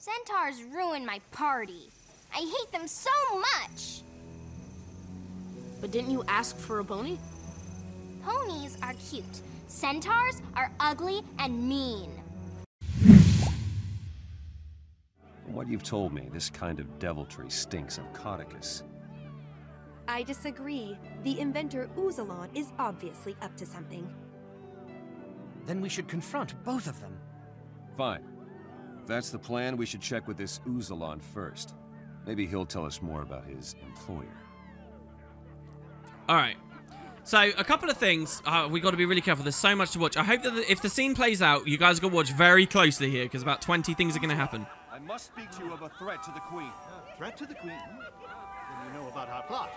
Centaurs ruin my party. I hate them so much. But didn't you ask for a pony? Ponies are cute. Centaurs are ugly and mean. From what you've told me, this kind of deviltry stinks of Codicus. I disagree. The inventor Uzalon is obviously up to something. Then we should confront both of them. Fine. If that's the plan, we should check with this Uzalon first. Maybe he'll tell us more about his employer. Alright. So, a couple of things. We got to be really careful. There's so much to watch. I hope that if the scene plays out, you guys are going to watch very closely here, because about 20 things are going to happen. I must speak to you of a threat to the Queen. Threat to the Queen? Then you know about our plot.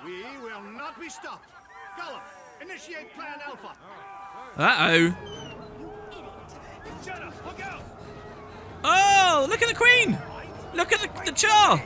We will not be stopped. Gollum, initiate Plan Alpha. Uh-oh. Shut up, look out! Oh, look at the Queen! Look at the Char!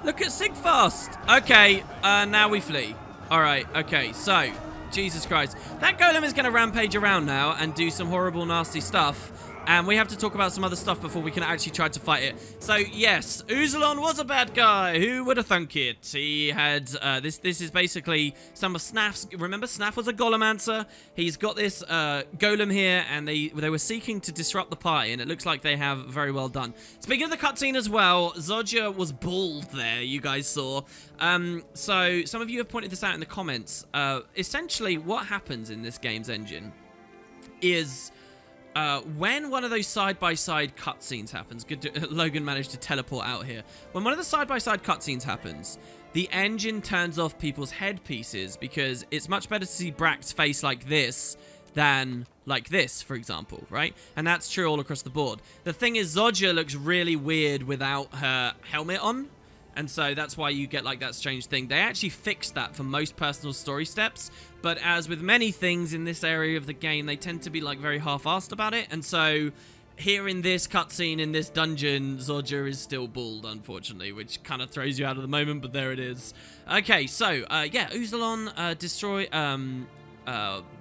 Look at Sigfast! Okay, now we flee. Alright, okay, so, Jesus Christ. That golem is going to rampage around now and do some horrible, nasty stuff. And we have to talk about some other stuff before we can actually try to fight it. So, yes, Uzalon was a bad guy. Who would have thunk it? He had, this is basically some of Snaf's, remember, Snaf was a Golomancer. He's got this golem here, and they were seeking to disrupt the party, and it looks like they have very well done. Speaking of the cutscene as well, Zodja was bald there, you guys saw. So, some of you have pointed this out in the comments. Essentially, what happens in this game's engine is... when one of those side-by-side cutscenes happens, Logan managed to teleport out here. When one of the side-by-side cutscenes happens, the engine turns off people's headpieces because it's much better to see Brack's face like this than like this, for example, right? And that's true all across the board. The thing is, Zodja looks really weird without her helmet on. And so that's why you get like that strange thing. They actually fixed that for most personal story steps. But as with many things in this area of the game, they tend to be like very half-assed about it. And so here in this cutscene, in this dungeon, Zodja is still bald, unfortunately, which kind of throws you out of the moment, but there it is. Okay, so, yeah, Uzalon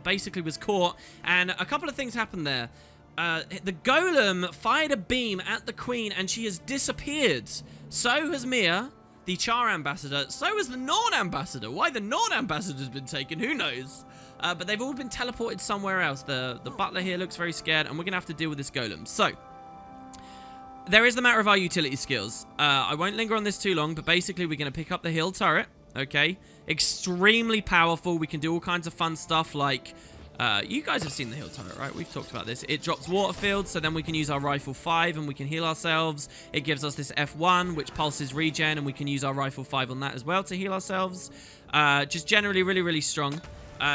basically was caught, and a couple of things happened there. The golem fired a beam at the Queen, and she has disappeared. So has Mia, the Char ambassador. So has the Norn ambassador. Why the Norn ambassador has been taken, who knows? But they've all been teleported somewhere else. The butler here looks very scared, and we're going to have to deal with this golem. So, there is the matter of our utility skills. I won't linger on this too long, but basically we're going to pick up the hill turret, okay? Extremely powerful. We can do all kinds of fun stuff like... you guys have seen the hill turret, right? We've talked about this. It drops water fields, so then we can use our rifle 5 and we can heal ourselves. It gives us this F1, which pulses regen, and we can use our rifle 5 on that as well to heal ourselves. Just generally really, really strong.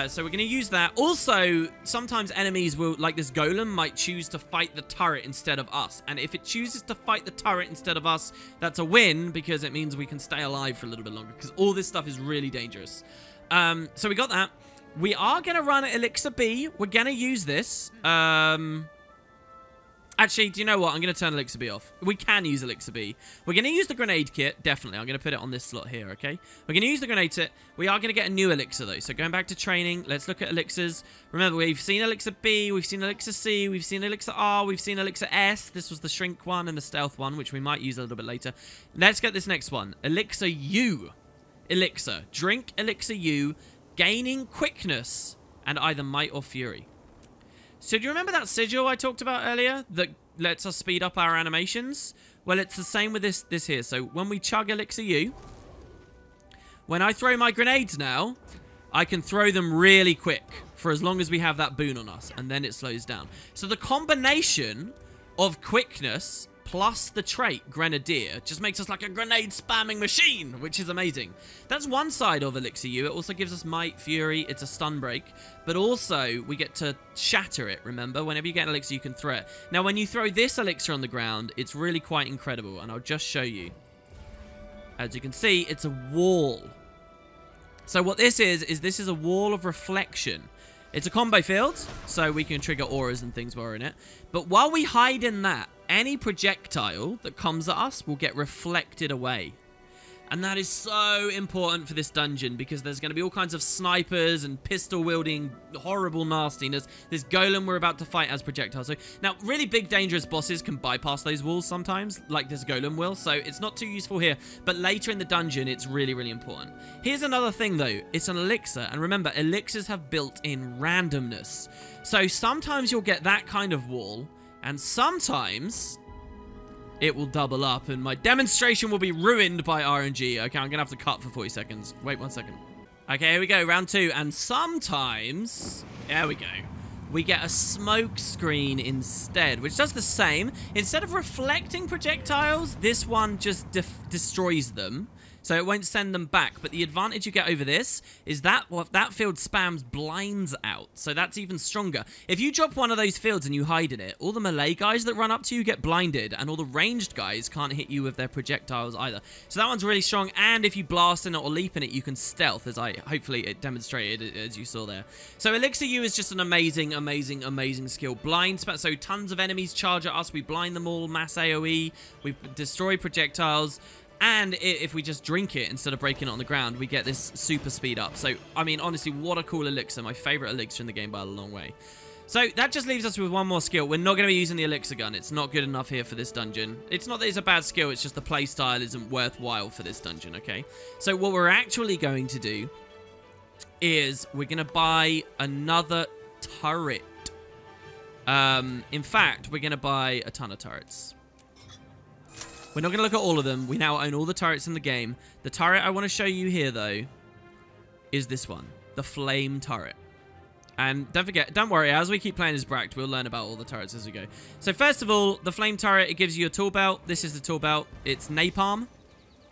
So we're going to use that. Also, sometimes enemies will, like this golem, might choose to fight the turret instead of us. And if it chooses to fight the turret instead of us, that's a win, because it means we can stay alive for a little bit longer, because all this stuff is really dangerous. So we got that. We are going to run Elixir B. We're going to use this. Actually, do you know what? I'm going to turn Elixir B off. We can use Elixir B. We're going to use the grenade kit, definitely. I'm going to put it on this slot here, okay? We're going to use the grenade kit. We are going to get a new Elixir, though. So going back to training, let's look at Elixirs. Remember, we've seen Elixir B, we've seen Elixir C, we've seen Elixir R, we've seen Elixir S. This was the shrink one and the stealth one, which we might use a little bit later. Let's get this next one. Elixir U. Elixir. Drink Elixir U. Gaining quickness and either might or fury. So do you remember that sigil I talked about earlier that lets us speed up our animations? Well, it's the same with this here. So when we chug Elixir U, when I throw my grenades now, I can throw them really quick for as long as we have that boon on us, and then it slows down. So the combination of quickness plus the trait Grenadier just makes us like a grenade spamming machine, which is amazing. That's one side of Elixir U. It also gives us Might, Fury, it's a stun break, but also we get to shatter it, remember? Whenever you get an Elixir, you can throw it. Now, when you throw this Elixir on the ground, it's really quite incredible, and I'll just show you. As you can see, it's a wall. So what this is this is a wall of reflection. It's a combo field, so we can trigger auras and things while we're in it. But while we hide in that, any projectile that comes at us will get reflected away. And that is so important for this dungeon because there's going to be all kinds of snipers and pistol-wielding horrible nastiness. This golem we're about to fight has projectiles. So now, really big, dangerous bosses can bypass those walls sometimes, like this golem will. So it's not too useful here. But later in the dungeon, it's really, really important. Here's another thing, though. It's an elixir. And remember, elixirs have built-in randomness. So sometimes you'll get that kind of wall. And sometimes it will double up, and my demonstration will be ruined by RNG. Okay, I'm going to have to cut for 40 seconds. Wait 1 second. Okay, here we go. Round 2. And sometimes, there we go, we get a smoke screen instead, which does the same. Instead of reflecting projectiles, this one just destroys them. So it won't send them back. But the advantage you get over this is that that field spams blinds out. So that's even stronger. If you drop one of those fields and you hide in it, all the melee guys that run up to you get blinded. And all the ranged guys can't hit you with their projectiles either. So that one's really strong. And if you blast in it or leap in it, you can stealth, as hopefully it demonstrated, as you saw there. So Elixir U is just an amazing, amazing, amazing skill. Blind spam. So tons of enemies charge at us. We blind them all. Mass AoE. We destroy projectiles. And if we just drink it instead of breaking it on the ground, we get this super speed up. So, I mean, honestly, what a cool elixir. My favorite elixir in the game by a long way. So, that just leaves us with one more skill. We're not going to be using the elixir gun. It's not good enough here for this dungeon. It's not that it's a bad skill. It's just the playstyle isn't worthwhile for this dungeon, okay? So, what we're actually going to do is we're going to buy another turret. In fact, we're going to buy a ton of turrets. We're not going to look at all of them. We now own all the turrets in the game. The turret I want to show you here, though, is this one. The flame turret. And don't worry, as we keep playing as Bract, we'll learn about all the turrets as we go. So first of all, the flame turret, it gives you a tool belt. This is the tool belt. It's napalm.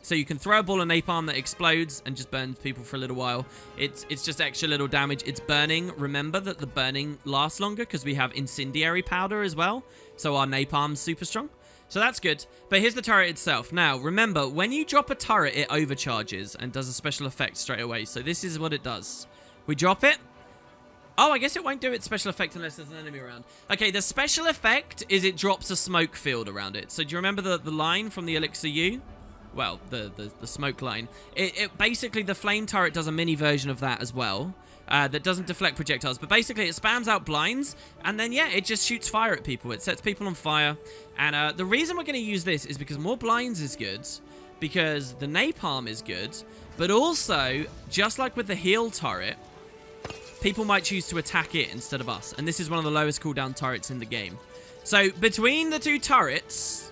So you can throw a ball of napalm that explodes and just burns people for a little while. It's just extra little damage. It's burning. Remember that the burning lasts longer because we have incendiary powder as well. So our napalm's super strong. So that's good. But here's the turret itself. Now, remember, when you drop a turret, it overcharges and does a special effect straight away. So this is what it does. We drop it. Oh, I guess it won't do its special effect unless there's an enemy around. Okay, the special effect is it drops a smoke field around it. So do you remember the line from the Elixir U? Well, the smoke line. It basically, the flame turret does a mini version of that as well. That doesn't deflect projectiles, but basically it spams out blinds, and then, yeah, it just shoots fire at people. It sets people on fire, and the reason we're going to use this is because more blinds is good, because the napalm is good, but also, just like with the heal turret, people might choose to attack it instead of us, and this is one of the lowest cooldown turrets in the game. So, between the two turrets,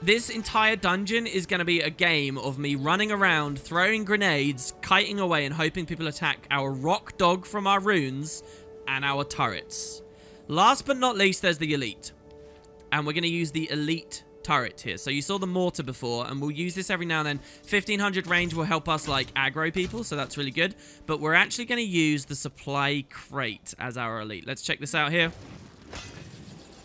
this entire dungeon is going to be a game of me running around, throwing grenades, kiting away, and hoping people attack our rock dog from our runes and our turrets. Last but not least, there's the elite. And we're going to use the elite turret here. So you saw the mortar before, and we'll use this every now and then. 1500 range will help us, like, aggro people, so that's really good. But we're actually going to use the supply crate as our elite. Let's check this out here.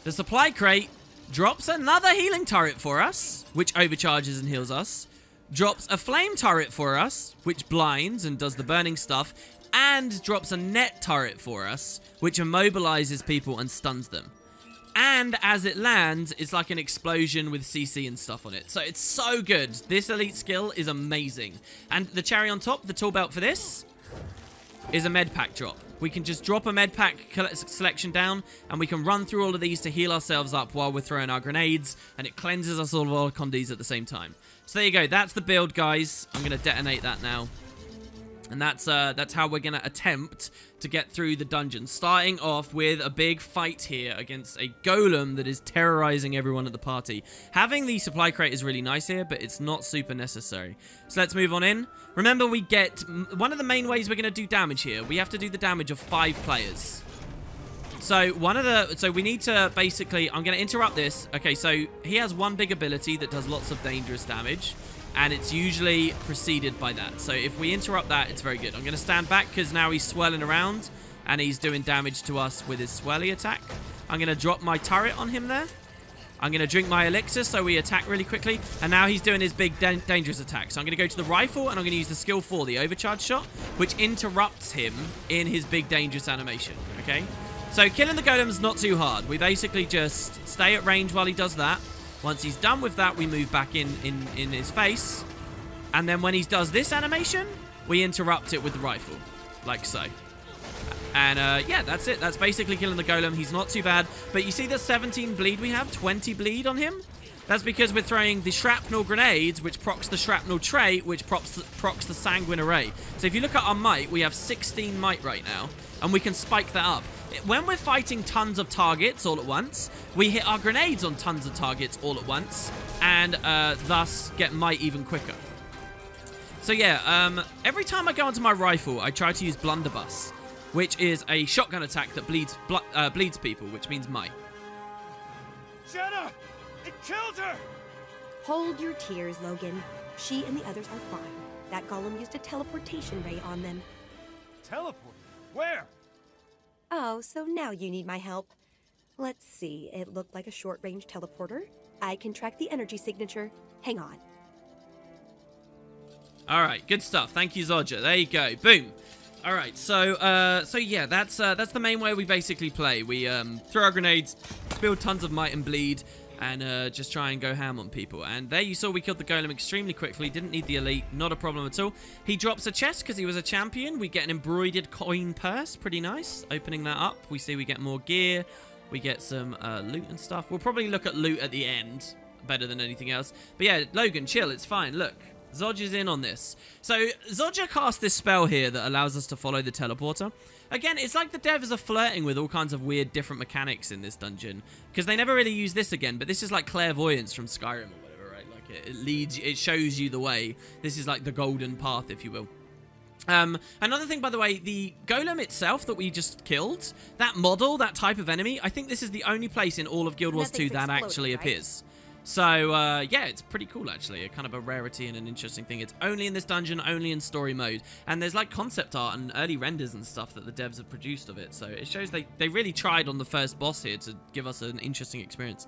The supply crate drops another healing turret for us, which overcharges and heals us. Drops a flame turret for us, which blinds and does the burning stuff. And drops a net turret for us, which immobilizes people and stuns them. And as it lands, it's like an explosion with CC and stuff on it. So it's so good. This elite skill is amazing. And the cherry on top, the tool belt for this, is a med pack drop. We can just drop a med pack selection down, and we can run through all of these to heal ourselves up while we're throwing our grenades, and it cleanses us all of our condies at the same time. So there you go. That's the build, guys. I'm going to detonate that now. And that's how we're going to attempt to get through the dungeon. Starting off with a big fight here against a golem that is terrorizing everyone at the party. Having the supply crate is really nice here, but it's not super necessary. So let's move on in. Remember, we get one of the main ways we're going to do damage here. We have to do the damage of 5 players. So we need to basically, I'm going to interrupt this. Okay, so he has one big ability that does lots of dangerous damage. And it's usually preceded by that. So if we interrupt that, it's very good. I'm going to stand back because now he's swirling around. And he's doing damage to us with his swirly attack. I'm going to drop my turret on him there. I'm going to drink my elixir so we attack really quickly. And now he's doing his big dangerous attack. So I'm going to go to the rifle and I'm going to use the skill 4, the overcharge shot. Which interrupts him in his big dangerous animation. Okay? So killing the golem's not too hard. We basically just stay at range while he does that. Once he's done with that, we move back in his face. And then when he does this animation, we interrupt it with the rifle, like so. And yeah, that's it. That's basically killing the golem. He's not too bad. But you see the 17 bleed we have? 20 bleed on him? That's because we're throwing the shrapnel grenades, which procs the shrapnel trait, which procs the sanguine array. So if you look at our might, we have 16 might right now, and we can spike that up. When we're fighting tons of targets all at once, we hit our grenades on tons of targets all at once, and thus get might even quicker. So yeah, every time I go onto my rifle, I try to use blunderbuss, which is a shotgun attack that bleeds people, which means might. Jenna! It killed her! Hold your tears, Logan. She and the others are fine. That golem used a teleportation ray on them. Teleport? Where? Oh, so now you need my help. Let's see. It looked like a short-range teleporter. I can track the energy signature. Hang on. All right, good stuff. Thank you, Zodja. There you go. Boom. All right, so yeah, that's the main way we basically play. We throw our grenades, build tons of might and bleed, and just try and go ham on people. And there you saw we killed the golem extremely quickly. Didn't need the elite. Not a problem at all. He drops a chest because he was a champion. We get an embroidered coin purse. Pretty nice. Opening that up, we see we get more gear. We get some loot and stuff. We'll probably look at loot at the end. Better than anything else. But yeah, Logan, chill. It's fine. Look. Zodja's in on this. So, Zodja cast this spell here that allows us to follow the teleporter. Again, it's like the devs are flirting with all kinds of weird different mechanics in this dungeon. Because they never really use this again, but this is like clairvoyance from Skyrim or whatever, right? Like, it leads, it shows you the way. This is like the golden path, if you will. Another thing, by the way, the golem itself that we just killed, that model, that type of enemy, I think this is the only place in all of Guild Wars 2 that actually appears. So, yeah, it's pretty cool, actually. A kind of a rarity and an interesting thing. It's only in this dungeon, only in story mode. And there's, like, concept art and early renders and stuff that the devs have produced of it. So it shows they really tried on the first boss here to give us an interesting experience.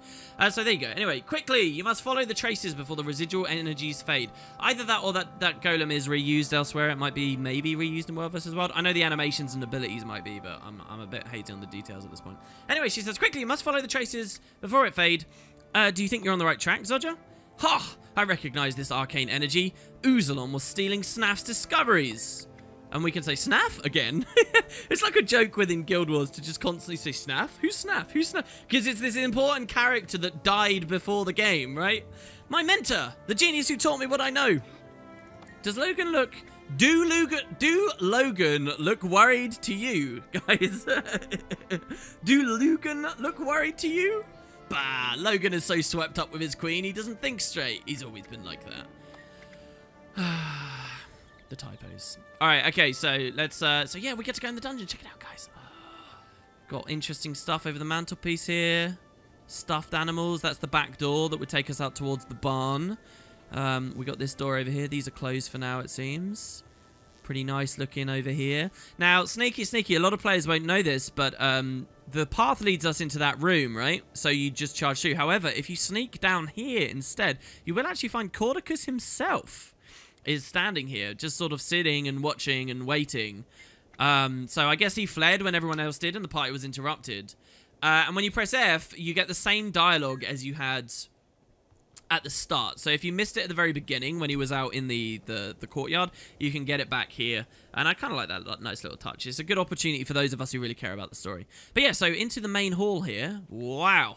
So there you go. Anyway, quickly, you must follow the traces before the residual energies fade. Either that or that golem is reused elsewhere. It might be maybe reused in World vs. Wild. I know the animations and abilities might be, but I'm a bit hating on the details at this point. Anyway, she says, quickly, you must follow the traces before it fade. Do you think you're on the right track, Zodja? Ha! I recognize this arcane energy. Uzalon was stealing Snaff's discoveries. And we can say Snaff again. It's like a joke within Guild Wars to just constantly say Snaff. Who's Snaff? Who's Snaff? Because it's this important character that died before the game, right? My mentor, the genius who taught me what I know. Does Logan look... Do Logan look worried to you, guys? Do Logan look worried to you? Bah, Logan is so swept up with his queen, he doesn't think straight. He's always been like that. The typos. All right, okay, so let's, so yeah, we get to go in the dungeon. Check it out, guys. Got interesting stuff over the mantelpiece here. Stuffed animals. That's the back door that would take us out towards the barn. We got this door over here. These are closed for now, it seems. Pretty nice looking over here. Now, sneaky, a lot of players won't know this, but the path leads us into that room, right? So you just charge through. However, if you sneak down here instead, you will actually find Cordicus himself is standing here, just sort of sitting and watching and waiting. So I guess he fled when everyone else did and the party was interrupted. And when you press F, you get the same dialogue as you had at the start. So if you missed it at the very beginning when he was out in the courtyard, you can get it back here. And I kind of like that nice little touch. It's a good opportunity for those of us who really care about the story. But yeah, so into the main hall here. Wow.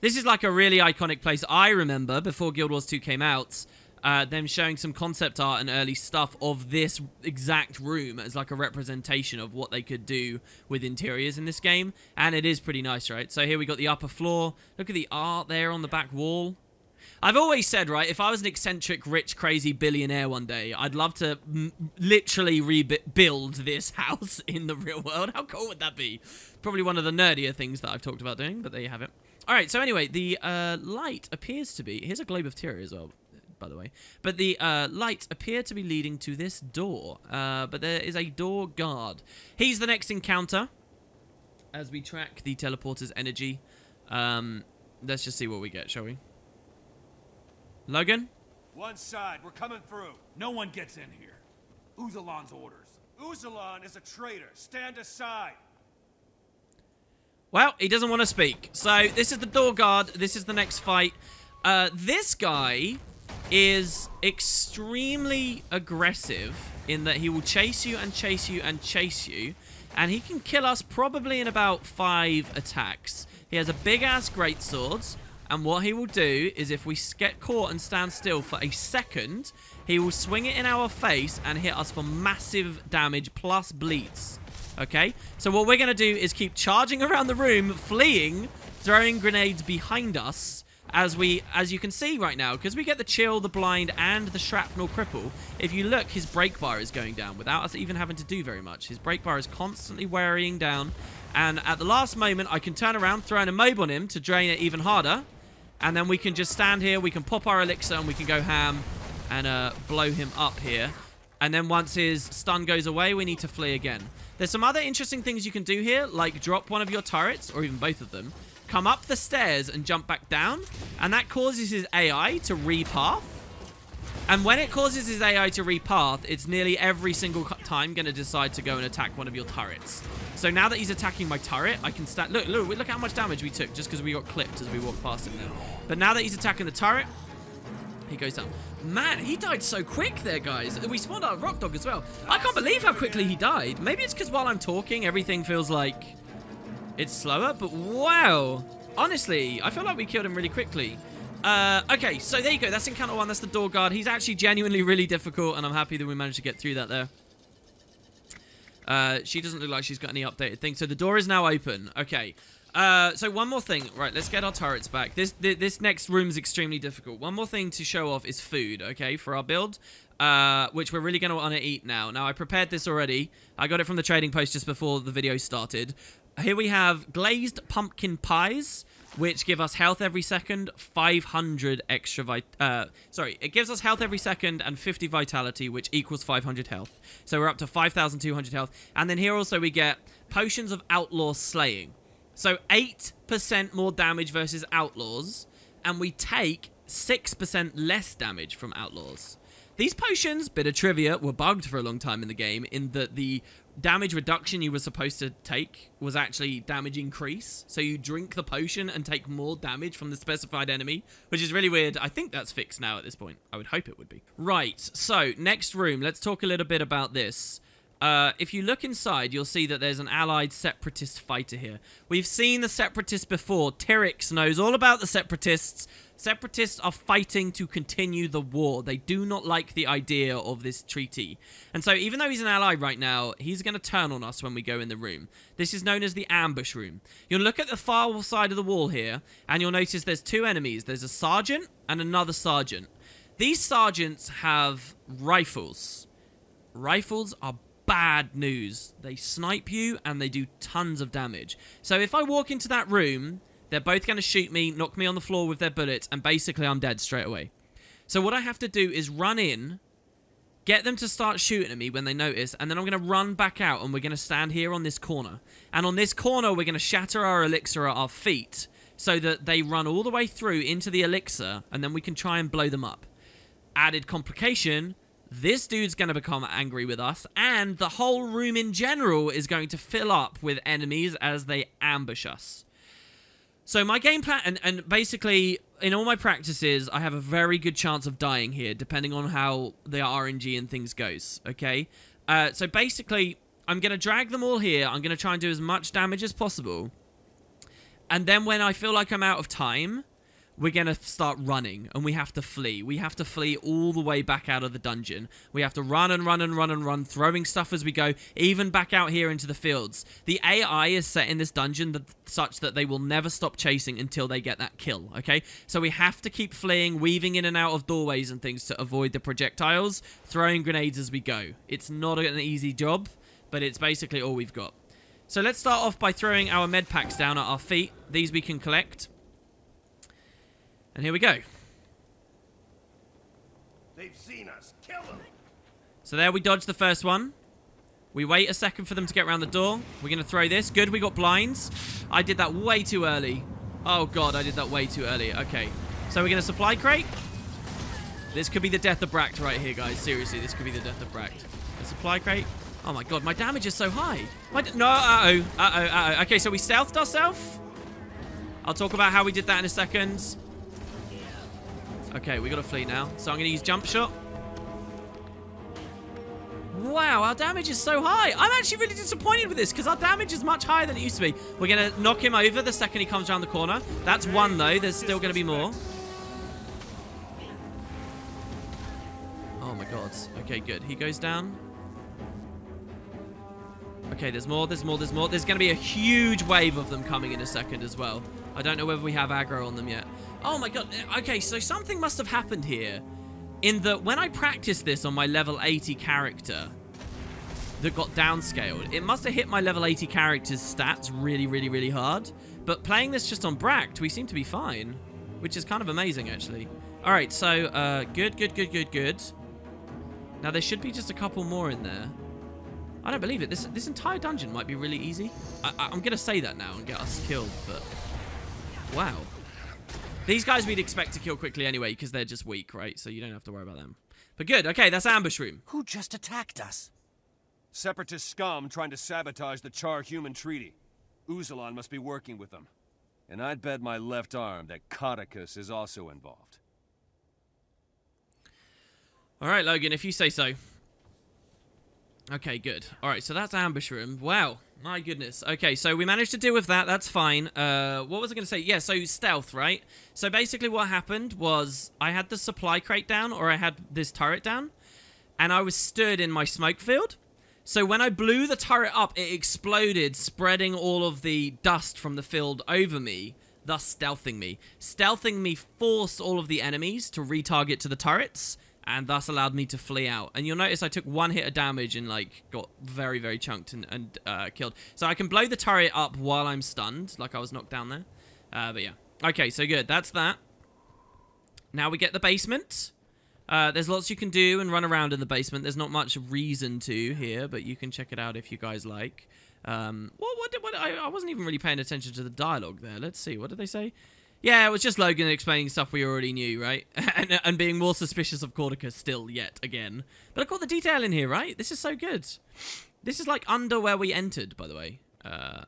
This is like a really iconic place. I remember before Guild Wars 2 came out, them showing some concept art and early stuff of this exact room as like a representation of what they could do with interiors in this game. And it is pretty nice, right? So here we got the upper floor. Look at the art there on the back wall. I've always said, right, if I was an eccentric, rich, crazy billionaire one day, I'd love to literally rebuild this house in the real world. How cool would that be? Probably one of the nerdier things that I've talked about doing, but there you have it. All right, so anyway, the light appears to be... Here's a globe of Tyria as well, by the way. But the light appear to be leading to this door. But there is a door guard. He's the next encounter as we track the teleporter's energy. Let's just see what we get, shall we? Logan? One side, we're coming through. No one gets in here. Uzalon's orders. Uzalon is a traitor. Stand aside. Well, he doesn't want to speak. So, this is the door guard. This is the next fight. This guy is extremely aggressive in that he will chase you and chase you and chase you, and he can kill us probably in about 5 attacks. He has a big-ass greatsword, and what he will do is if we get caught and stand still for a second, he will swing it in our face and hit us for massive damage plus bleeds. Okay? So what we're going to do is keep charging around the room, fleeing, throwing grenades behind us, as you can see right now, because we get the chill, the blind, and the shrapnel cripple. If you look, his brake bar is going down without us even having to do very much. His brake bar is constantly wearing down, and at the last moment, I can turn around, throw an immob on him to drain it even harder, and then we can just stand here, we can pop our elixir, and we can go ham and blow him up here. And then once his stun goes away, we need to flee again. There's some other interesting things you can do here, like drop one of your turrets, or even both of them, come up the stairs and jump back down, and that causes his AI to repath. And when it causes his AI to repath, it's nearly every single time going to decide to go and attack one of your turrets. So now that he's attacking my turret, I can stand... Look how much damage we took just because we got clipped as we walked past him now. But now that he's attacking the turret, he goes down. Man, he died so quick there, guys. We spawned out Rock Dog as well. I can't believe how quickly he died. Maybe it's because while I'm talking, everything feels like it's slower, but wow. Honestly, I feel like we killed him really quickly. Okay, so there you go. That's encounter 1. That's the door guard. He's actually genuinely really difficult, and I'm happy that we managed to get through that there. She doesn't look like she's got any updated things. So the door is now open. Okay. So one more thing. Right, let's get our turrets back. This next room is extremely difficult. One more thing to show off is food, okay, for our build, which we're really going to want to eat now. Now, I prepared this already. I got it from the trading post just before the video started. Here we have glazed pumpkin pies, which give us health every second, 500 extra it gives us health every second and 50 vitality, which equals 500 health. So we're up to 5,200 health. And then here also we get potions of outlaw slaying. So 8% more damage versus outlaws, and we take 6% less damage from outlaws. These potions, bit of trivia, were bugged for a long time in the game in that the damage reduction you were supposed to take was actually damage increase. So you drink the potion and take more damage from the specified enemy, which is really weird. I think that's fixed now at this point. I would hope it would be. Right, so next room. Let's talk a little bit about this. If you look inside, you'll see that there's an allied separatist fighter here. We've seen the separatists before. Tyrix knows all about the separatists. Separatists are fighting to continue the war. They do not like the idea of this treaty. And so even though he's an ally right now, he's going to turn on us when we go in the room. This is known as the ambush room. You'll look at the far side of the wall here, and you'll notice there's 2 enemies. There's a sergeant and another sergeant. These sergeants have rifles. Rifles are bad news. They snipe you and they do tons of damage. So if I walk into that room, they're both going to shoot me, knock me on the floor with their bullets, and basically I'm dead straight away. So what I have to do is run in, get them to start shooting at me when they notice, and then I'm going to run back out, and we're going to stand here on this corner. And on this corner, we're going to shatter our elixir at our feet so that they run all the way through into the elixir, and then we can try and blow them up. Added complication, this dude's going to become angry with us, and the whole room in general is going to fill up with enemies as they ambush us. So my game plan, and basically, in all my practices, I have a very good chance of dying here, depending on how the RNG and things goes, okay? So basically, I'm going to drag them all here. I'm going to try and do as much damage as possible. And then when I feel like I'm out of time, we're going to start running, and we have to flee. We have to flee all the way back out of the dungeon. We have to run and run and run and run, throwing stuff as we go, even back out here into the fields. The AI is set in this dungeon such that they will never stop chasing until they get that kill, okay? So we have to keep fleeing, weaving in and out of doorways and things to avoid the projectiles, throwing grenades as we go. It's not an easy job, but it's basically all we've got. So let's start off by throwing our med packs down at our feet. These we can collect. And here we go. They've seen us. Kill them. So there we dodged the first one. We wait a second for them to get around the door. We're going to throw this. Good, we got blinds. I did that way too early. Oh, God, I did that way too early. Okay. So we're going to supply crate. This could be the death of Bract right here, guys. Seriously, this could be the death of Bract. A supply crate. Oh, my God, my damage is so high. No, uh-oh. Uh-oh, uh-oh. Okay, so we stealthed ourselves. I'll talk about how we did that in a second. Okay, we got to flee now. So I'm going to use jump shot. Wow, our damage is so high. I'm actually really disappointed with this because our damage is much higher than it used to be. We're going to knock him over the second he comes around the corner. That's one, though. There's still going to be more. Oh, my God. Okay, good. He goes down. Okay, there's more, there's more, there's more. There's going to be a huge wave of them coming in a second as well. I don't know whether we have aggro on them yet. Oh, my God. Okay, so something must have happened here. In that when I practiced this on my level 80 character that got downscaled, it must have hit my level 80 character's stats really, really, really hard. But playing this just on Bracked, we seem to be fine, which is kind of amazing, actually. All right, so good, good, good, good, good. Now, there should be just a couple more in there. I don't believe it. This entire dungeon might be really easy. I'm going to say that now and get us killed, but wow. These guys we'd expect to kill quickly anyway because they're just weak, right? So you don't have to worry about them. But good. Okay, that's ambush room. Who just attacked us? Separatist scum trying to sabotage the Char-Human Treaty. Uzalon must be working with them. And I'd bet my left arm that Codicus is also involved. All right, Logan, if you say so. Okay, good. All right, so that's ambush room. Wow. My goodness. Okay, so we managed to deal with that. That's fine. What was I going to say? Yeah, so stealth, right? So basically what happened was I had the supply crate down, or I had this turret down, and I was stood in my smoke field. So when I blew the turret up, it exploded, spreading all of the dust from the field over me, thus stealthing me. Stealthing me forced all of the enemies to retarget to the turrets, and thus allowed me to flee out. And you'll notice I took one hit of damage and, like, got very, very chunked and killed. So I can blow the turret up while I'm stunned, like I was knocked down there. But yeah. Okay, so good. That's that. Now we get the basement. There's lots you can do and run around in the basement. There's not much reason to here, but you can check it out if you guys like. I wasn't even really paying attention to the dialogue there. Let's see. What did they say? Yeah, it was just Logan explaining stuff we already knew, right? and being more suspicious of Cordicus still, yet again. But I got the detail in here, right? This is so good. This is like under where we entered, by the way. I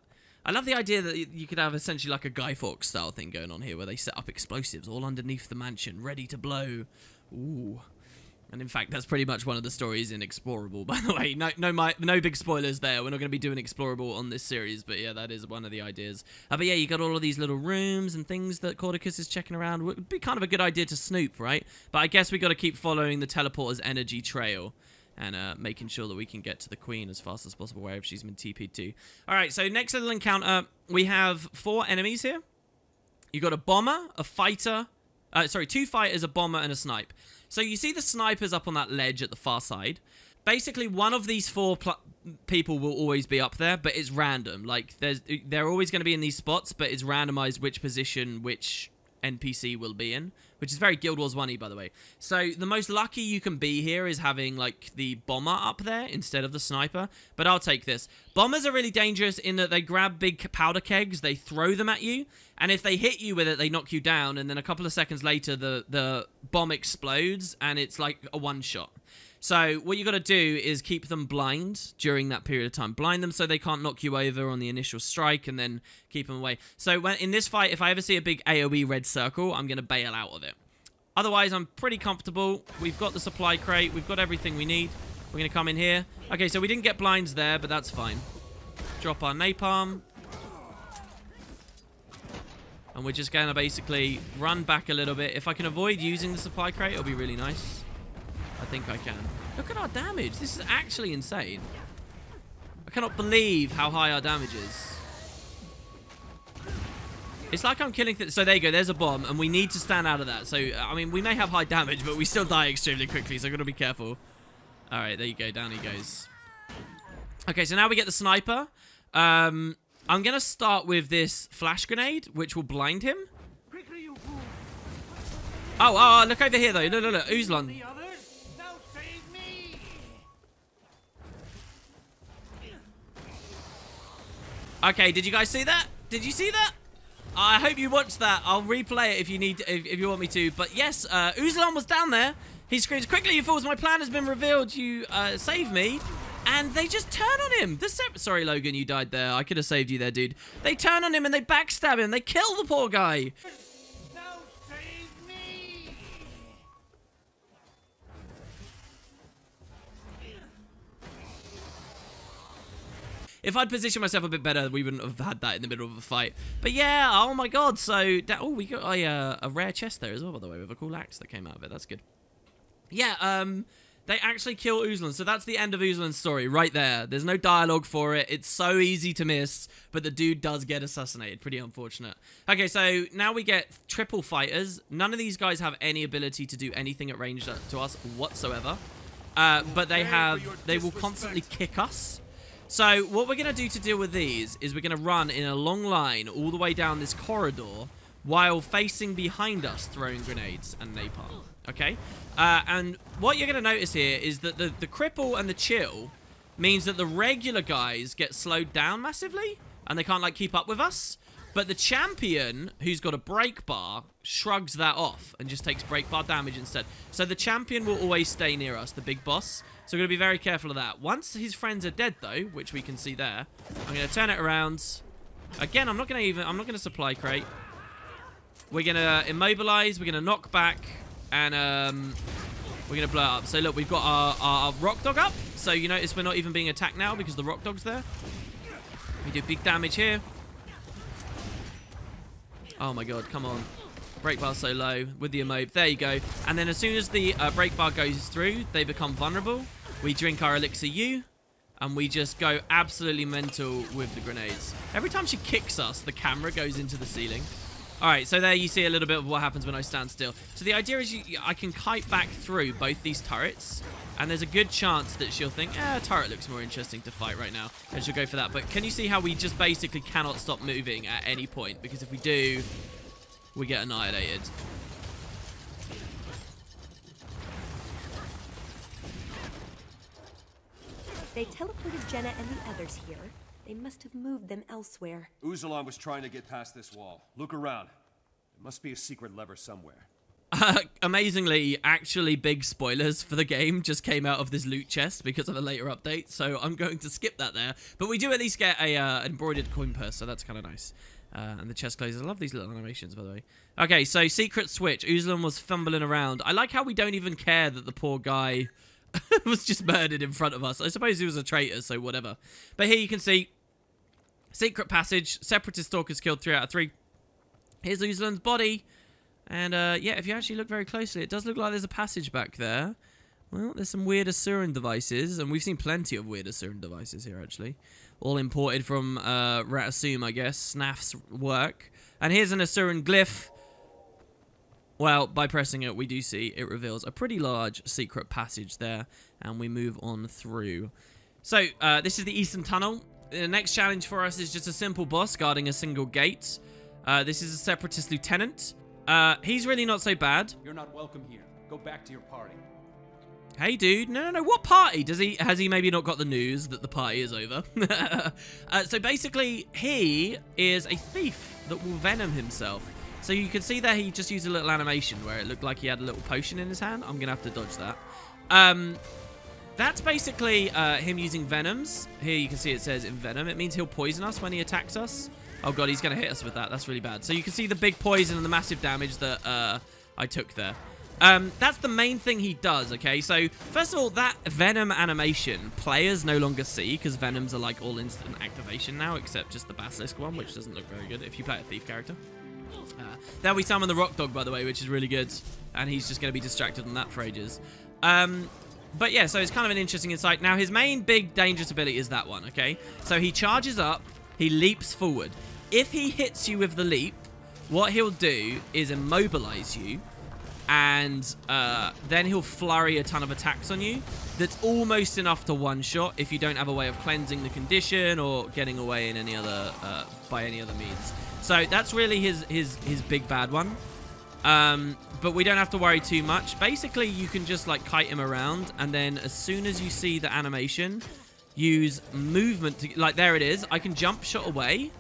love the idea that you could have essentially like a Guy Fawkes style thing going on here, where they set up explosives all underneath the mansion, ready to blow. Ooh. And in fact, that's pretty much one of the stories in Explorable, by the way. No big spoilers there. We're not going to be doing Explorable on this series, but yeah, that is one of the ideas. But yeah, you got all of these little rooms and things that Cordicus is checking around. It would be kind of a good idea to snoop, right? But I guess we got to keep following the teleporter's energy trail and making sure that we can get to the Queen as fast as possible, wherever she's been TP'd to. All right, so next little encounter, we have 4 enemies here. You got a bomber, a fighter, 2 fighters, a bomber, and a snipe. So you see the snipers up on that ledge at the far side. Basically, one of these 4 people will always be up there, but it's random. Like, they're always going to be in these spots, but it's randomized which position which NPC will be in, which is very Guild Wars 1-y, by the way. So the most lucky you can be here is having, like, the bomber up there instead of the sniper, but I'll take this. Bombers are really dangerous in that they grab big powder kegs, they throw them at you, and if they hit you with it, they knock you down, and then a couple of seconds later, the bomb explodes, and it's like a one-shot. So what you got to do is keep them blind during that period of time. Blind them so they can't knock you over on the initial strike, and then keep them away. So when in this fight, if I ever see a big AoE red circle, I'm going to bail out of it. Otherwise, I'm pretty comfortable. We've got the supply crate. We've got everything we need. We're going to come in here. Okay, so we didn't get blinds there, but that's fine. Drop our napalm. And we're just going to basically run back a little bit. If I can avoid using the supply crate, it'll be really nice. I think I can. Look at our damage. This is actually insane. I cannot believe how high our damage is. It's like I'm killing things. So there you go. There's a bomb, and we need to stand out of that. So, I mean, we may have high damage, but we still die extremely quickly, so I've got to be careful. All right, there you go. Down he goes. Okay, so now we get the sniper. I'm going to start with this flash grenade, which will blind him. Oh, look over here, though. Look. Uzlon. Okay, did you guys see that? Did you see that? I hope you watched that. I'll replay it if you need, if you want me to. But yes, Uzlon was down there. He screams, "Quickly, you fools! My plan has been revealed. You save me." And they just turn on him. Sorry, Logan, you died there. I could have saved you there, dude. They turn on him and they backstab him. They kill the poor guy. Now save me! If I'd positioned myself a bit better, we wouldn't have had that in the middle of a fight. But yeah, oh my god. So, we got a rare chest there as well, by the way, with a cool axe that came out of it. That's good. Yeah, they actually kill Uzlan. So that's the end of Uzlan's story right there. There's no dialogue for it. It's so easy to miss, but the dude does get assassinated. Pretty unfortunate. Okay, so now we get triple fighters. None of these guys have any ability to do anything at range to us whatsoever. But they will constantly kick us. So what we're going to do to deal with these is we're going to run in a long line all the way down this corridor while facing behind us, throwing grenades and napalm. Okay? And what you're going to notice here is that the cripple and the chill means that the regular guys get slowed down massively and they can't like keep up with us. But the champion, who's got a break bar, shrugs that off and just takes break bar damage instead. So the champion will always stay near us, the big boss. So we're going to be very careful of that. Once his friends are dead though, which we can see there, I'm going to turn it around. Again, I'm not going to supply crate. We're going to immobilize, we're going to knock back, and we're going to blow it up. So look, we've got our rock dog up. So you notice we're not even being attacked now because the rock dog's there. We do big damage here. Oh my god, come on. Break bar so low with the immob. There you go. And then as soon as the break bar goes through, they become vulnerable. We drink our elixir U, and we just go absolutely mental with the grenades. Every time she kicks us, the camera goes into the ceiling. Alright, so there you see a little bit of what happens when I stand still. So the idea is I can kite back through both these turrets, and there's a good chance that she'll think, turret looks more interesting to fight right now, and she'll go for that. But can you see how we just basically cannot stop moving at any point? Because if we do, we get annihilated. They teleported Jenna and the others here. They must have moved them elsewhere. Uzlan was trying to get past this wall. Look around. There must be a secret lever somewhere. Amazingly, actually big spoilers for the game just came out of this loot chest because of a later update, so I'm going to skip that there. But we do at least get a embroidered coin purse, so that's kind of nice. And the chest closes. I love these little animations, by the way. Okay, so secret switch. Uzlan was fumbling around. I like how we don't even care that the poor guy was just murdered in front of us. I suppose he was a traitor, so whatever. But here you can see secret passage. Separatist stalkers killed 3 out of 3. Here's Uzlan's body. And yeah, if you actually look very closely, it does look like there's a passage back there. Well, there's some weird Asuran devices, and we've seen plenty of weird Asuran devices here, actually. All imported from Ratasum, I guess. Snaf's work. And here's an Asuran glyph. Well, by pressing it, we do see it reveals a pretty large secret passage there, and we move on through. So, this is the Eastern Tunnel. The next challenge for us is just a simple boss guarding a single gate. This is a Separatist lieutenant. He's really not so bad. You're not welcome here. Go back to your party. Hey, dude. No. What party? Has he maybe not got the news that the party is over? So basically, he is a thief that will venom himself. So you can see there he just used a little animation where it looked like he had a little potion in his hand. I'm going to have to dodge that. That's basically him using venoms. Here you can see it says envenom. It means he'll poison us when he attacks us. Oh god, he's going to hit us with that. That's really bad. So you can see the big poison and the massive damage that I took there. That's the main thing he does, okay? So, first of all, that Venom animation, players no longer see, because Venoms are like all instant activation now, except just the Basilisk one, which doesn't look very good if you play a Thief character. There we summon the Rock Dog, by the way, which is really good, and he's just going to be distracted on that for ages. But yeah, so it's kind of an interesting insight. Now, his main big dangerous ability is that one, okay? So he charges up, he leaps forward. If he hits you with the leap, what he'll do is immobilize you, and then he'll flurry a ton of attacks on you. That's almost enough to one-shot if you don't have a way of cleansing the condition or getting away in any other by any other means. So that's really his big bad one. But we don't have to worry too much. Basically, you can just like kite him around, and then as soon as you see the animation, use movement to, like, there it is. I can jump shot away,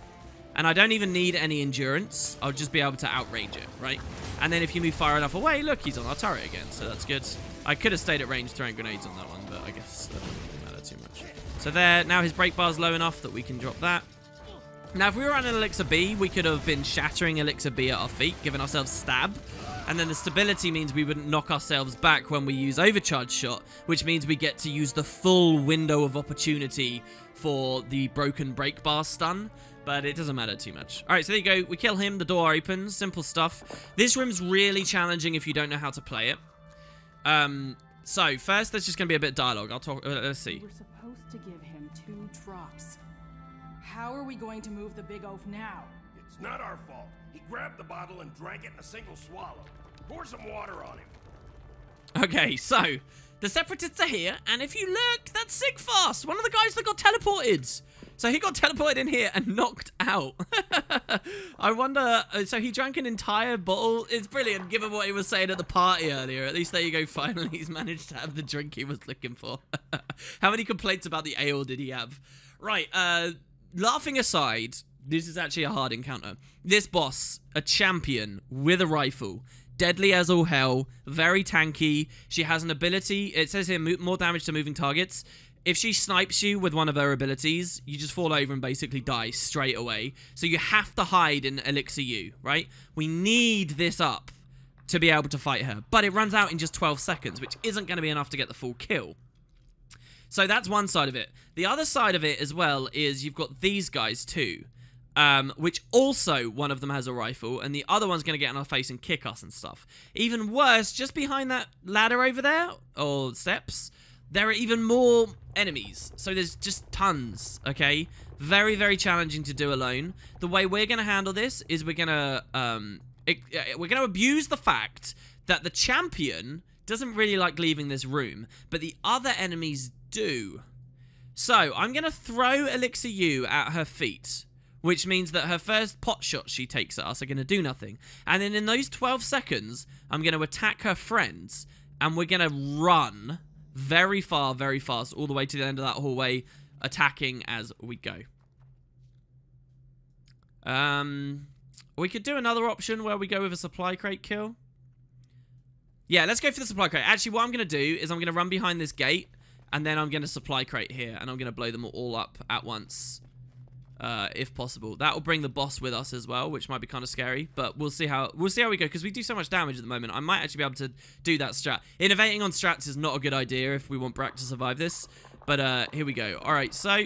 and I don't even need any endurance. I'll just be able to outrange it, right? And then if you move far enough away, look, he's on our turret again, so that's good. I could have stayed at range throwing grenades on that one, but I guess that doesn't really matter too much. So there, now his break bar's low enough that we can drop that. Now, if we were on an Elixir B, we could have been shattering Elixir B at our feet, giving ourselves stab, And then the stability means we wouldn't knock ourselves back when we use overcharge shot, which means we get to use the full window of opportunity for the broken brake bar stun. But it doesn't matter too much. All right, so there you go. We kill him. The door opens. Simple stuff. This room's really challenging if you don't know how to play it. So first, there's just going to be a bit of dialogue. I'll talk. Let's see. We're supposed to give him 2 drops. How are we going to move the big oaf now? It's not our fault. He grabbed the bottle and drank it in a single swallow. Pour some water on him. Okay, so the Separatists are here, and if you look, that's Sigfast, one of the guys that got teleported. So he got teleported in here and knocked out. I wonder, so he drank an entire bottle. It's brilliant, given what he was saying at the party earlier. At least there you go, finally he's managed to have the drink he was looking for. How many complaints about the ale did he have? Right, laughing aside, this is actually a hard encounter. This boss, a champion with a rifle, deadly as all hell, very tanky. She has an ability, it says here, more damage to moving targets. If she snipes you with one of her abilities, you just fall over and basically die straight away. So you have to hide in Elixir U, right? We need this up to be able to fight her. But it runs out in just 12 seconds, which isn't going to be enough to get the full kill. So that's one side of it. The other side of it as well is you've got these guys too. Which also, one of them has a rifle, and the other one's going to get in our face and kick us and stuff. Even worse, just behind that ladder over there, or steps, there are even more enemies. So there's just tons, okay? Very, very challenging to do alone. The way we're going to handle this is we're going to abuse the fact that the champion doesn't really like leaving this room, but the other enemies do. So I'm going to throw Elixir U at her feet, which means that her first pot shots she takes at us are going to do nothing. And then in those 12 seconds, I'm going to attack her friends, and we're going to run very far, very fast, all the way to the end of that hallway, attacking as we go. We could do another option where we go with a supply crate kill. Yeah, let's go for the supply crate. Actually, what I'm going to do is I'm going to run behind this gate, and then I'm going to supply crate here, and I'm going to blow them all up at once. If possible. That will bring the boss with us as well, which might be kind of scary, but we'll see how we go, because we do so much damage at the moment. I might actually be able to do that strat. Innovating on strats is not a good idea if we want Brack to survive this, but here we go. All right, so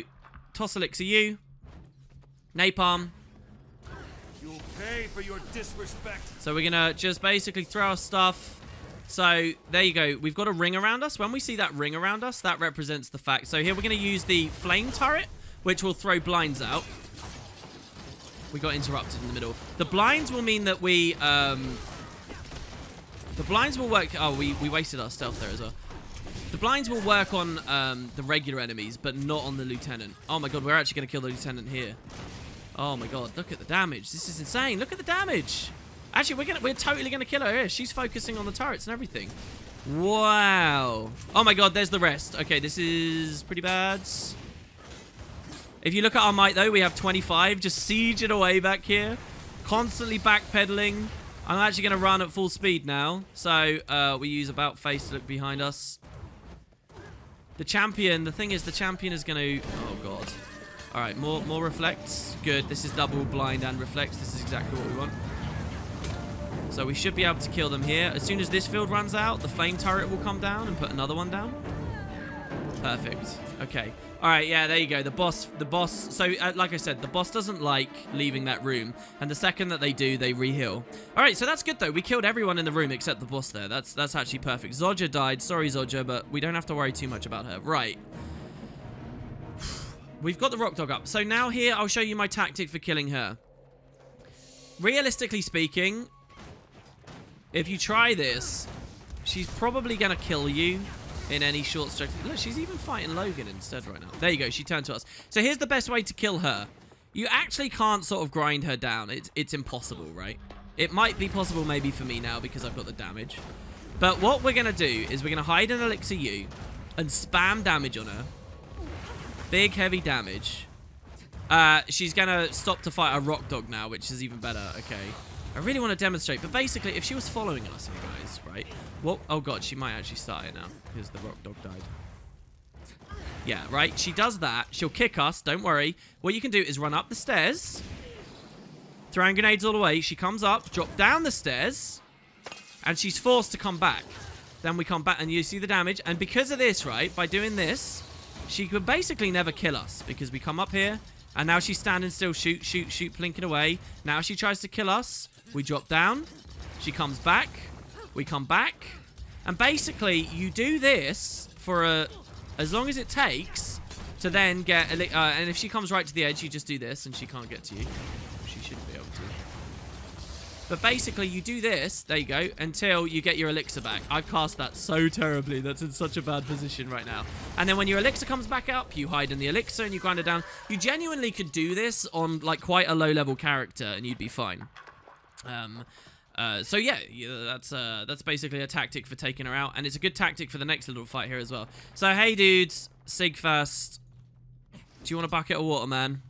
toss Elixir U, napalm. You'll pay for your disrespect. So we're gonna just basically throw our stuff. So there you go. We've got a ring around us. When we see that ring around us, that represents the fact. So here we're gonna use the flame turret, which will throw blinds out. We got interrupted in the middle. The blinds will mean that we, the blinds will work. Oh, we wasted our stealth there as well. The blinds will work on the regular enemies, but not on the lieutenant. Oh my god, we're actually going to kill the lieutenant here. Oh my god, look at the damage. This is insane. Look at the damage. Actually, we're totally going to kill her here. She's focusing on the turrets and everything. Wow. Oh my god, there's the rest. Okay, this is pretty bad. If you look at our might, though, we have 25. Just sieging away back here. Constantly backpedaling. I'm actually going to run at full speed now. So, we use about face to look behind us. The champion, the thing is, the champion is going to... Oh, God. All right, more reflects. Good. This is double blind and reflects. This is exactly what we want. So we should be able to kill them here. As soon as this field runs out, the flame turret will come down and put another one down. Perfect. Okay. All right, yeah, there you go. The boss. So, like I said, the boss doesn't like leaving that room. And the second that they do, they re-heal. All right, so that's good, though. We killed everyone in the room except the boss there. That's actually perfect. Zodja died. Sorry, Zodja, but we don't have to worry too much about her. Right. We've got the rock dog up. So now here, I'll show you my tactic for killing her. Realistically speaking, if you try this, she's probably going to kill you in any short stretch. Look, she's even fighting Logan instead right now. There you go. She turned to us. So here's the best way to kill her. You actually can't sort of grind her down. It's impossible, right? It might be possible maybe for me now because I've got the damage. But what we're going to do is we're going to hide an Elixir U and spam damage on her. Big, heavy damage. She's going to stop to fight a rock dog now, which is even better. Okay. I really want to demonstrate, but basically, if she was following us, you guys, right? Well, oh god, she might actually start it now because the rock dog died. Yeah, right? She does that. She'll kick us. Don't worry. What you can do is run up the stairs, throwing grenades all the way. She comes up, drop down the stairs, and she's forced to come back. Then we come back, and you see the damage. And because of this, right, by doing this, she could basically never kill us, because we come up here, and now she's standing still, shoot, shoot, shoot, plinking away. Now she tries to kill us. We drop down. She comes back. We come back. And basically, you do this for as long as it takes to then get... and if she comes right to the edge, you just do this, and she can't get to you. She shouldn't be able to. But basically, you do this, there you go, until you get your elixir back. I've cast that so terribly. That's in such a bad position right now. And then when your elixir comes back up, you hide in the elixir and you grind it down. You genuinely could do this on, like, quite a low-level character, and you'd be fine. So yeah, that's basically a tactic for taking her out, and it's a good tactic for the next little fight here as well. So, hey, dudes, Sigfast. Do you want a bucket of water, man?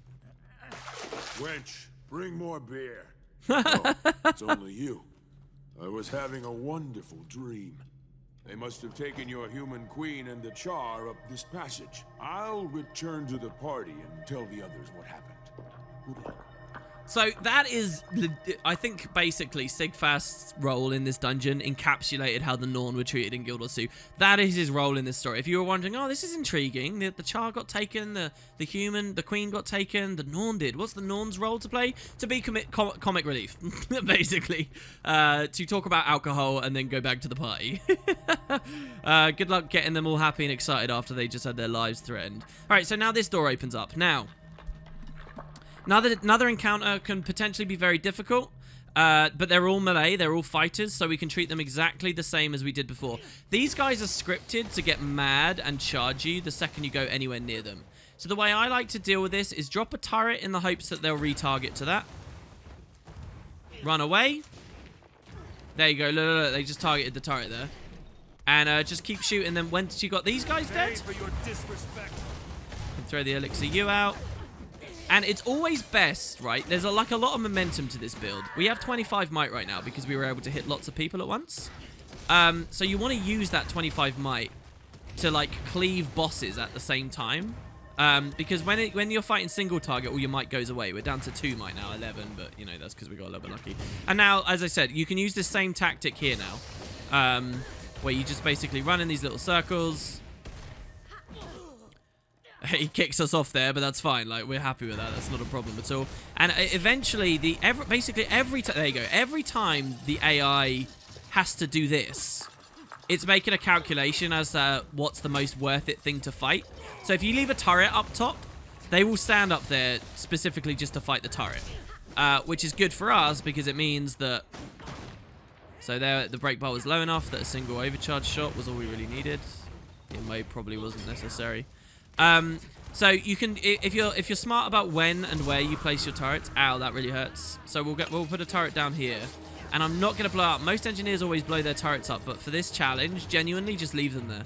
Wench, bring more beer. Oh, it's only you. I was having a wonderful dream. They must have taken your human queen and the Char up this passage. I'll return to the party and tell the others what happened. Good luck. So that is, I think, basically Sigfast's role in this dungeon encapsulated how the Norn were treated in Guild Wars 2. That is his role in this story. If you were wondering, oh, this is intriguing. The Char got taken, the Queen got taken, the Norn did. What's the Norn's role to play? To be comic relief, basically. To talk about alcohol and then go back to the party. Good luck getting them all happy and excited after they just had their lives threatened. All right, so now this door opens up. Now... Another encounter can potentially be very difficult, but they're all melee, they're all fighters, so we can treat them exactly the same as we did before. These guys are scripted to get mad and charge you the second you go anywhere near them. So the way I like to deal with this is drop a turret in the hopes that they'll retarget to that. Run away. There you go, look, they just targeted the turret there. And just keep shooting them. Once you got these guys dead, For your disrespect. and throw the elixir you out. And it's always best, right? There's like a lot of momentum to this build. We have 25 might right now because we were able to hit lots of people at once. So you want to use that 25 might to like cleave bosses at the same time. Because when you're fighting single target, all your might goes away. We're down to 2 might now, 11, but you know, that's because we got a little bit lucky. And now, as I said, you can use this same tactic here now. Where you just basically run in these little circles. He kicks us off there, but that's fine. Like, we're happy with that. That's not a problem at all. And eventually, there you go. Every time the AI has to do this, it's making a calculation as to what's the most worth it thing to fight. So if you leave a turret up top, they will stand up there specifically just to fight the turret. Which is good for us because it means that... So there, the break bar was low enough that a single overcharge shot was all we really needed. It probably wasn't necessary. So you can, if you're smart about when and where you place your turrets. Ow, that really hurts. So we'll put a turret down here, and I'm not gonna blow up. Most engineers always blow their turrets up, but for this challenge, genuinely just leave them there.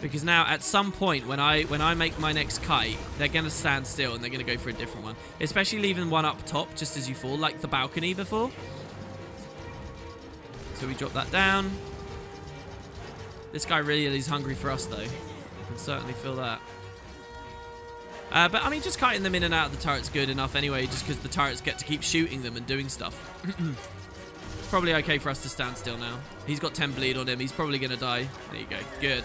Because now at some point when I make my next kite, they're gonna stand still and they're gonna go for a different one. Especially leaving one up top just as you fall, like the balcony before. So we drop that down. This guy really is hungry for us though. I can certainly feel that. But I mean, just kiting them in and out of the turret's good enough anyway, just because the turrets get to keep shooting them and doing stuff. It's probably okay for us to stand still now. He's got 10 bleed on him. He's probably going to die. There you go. Good.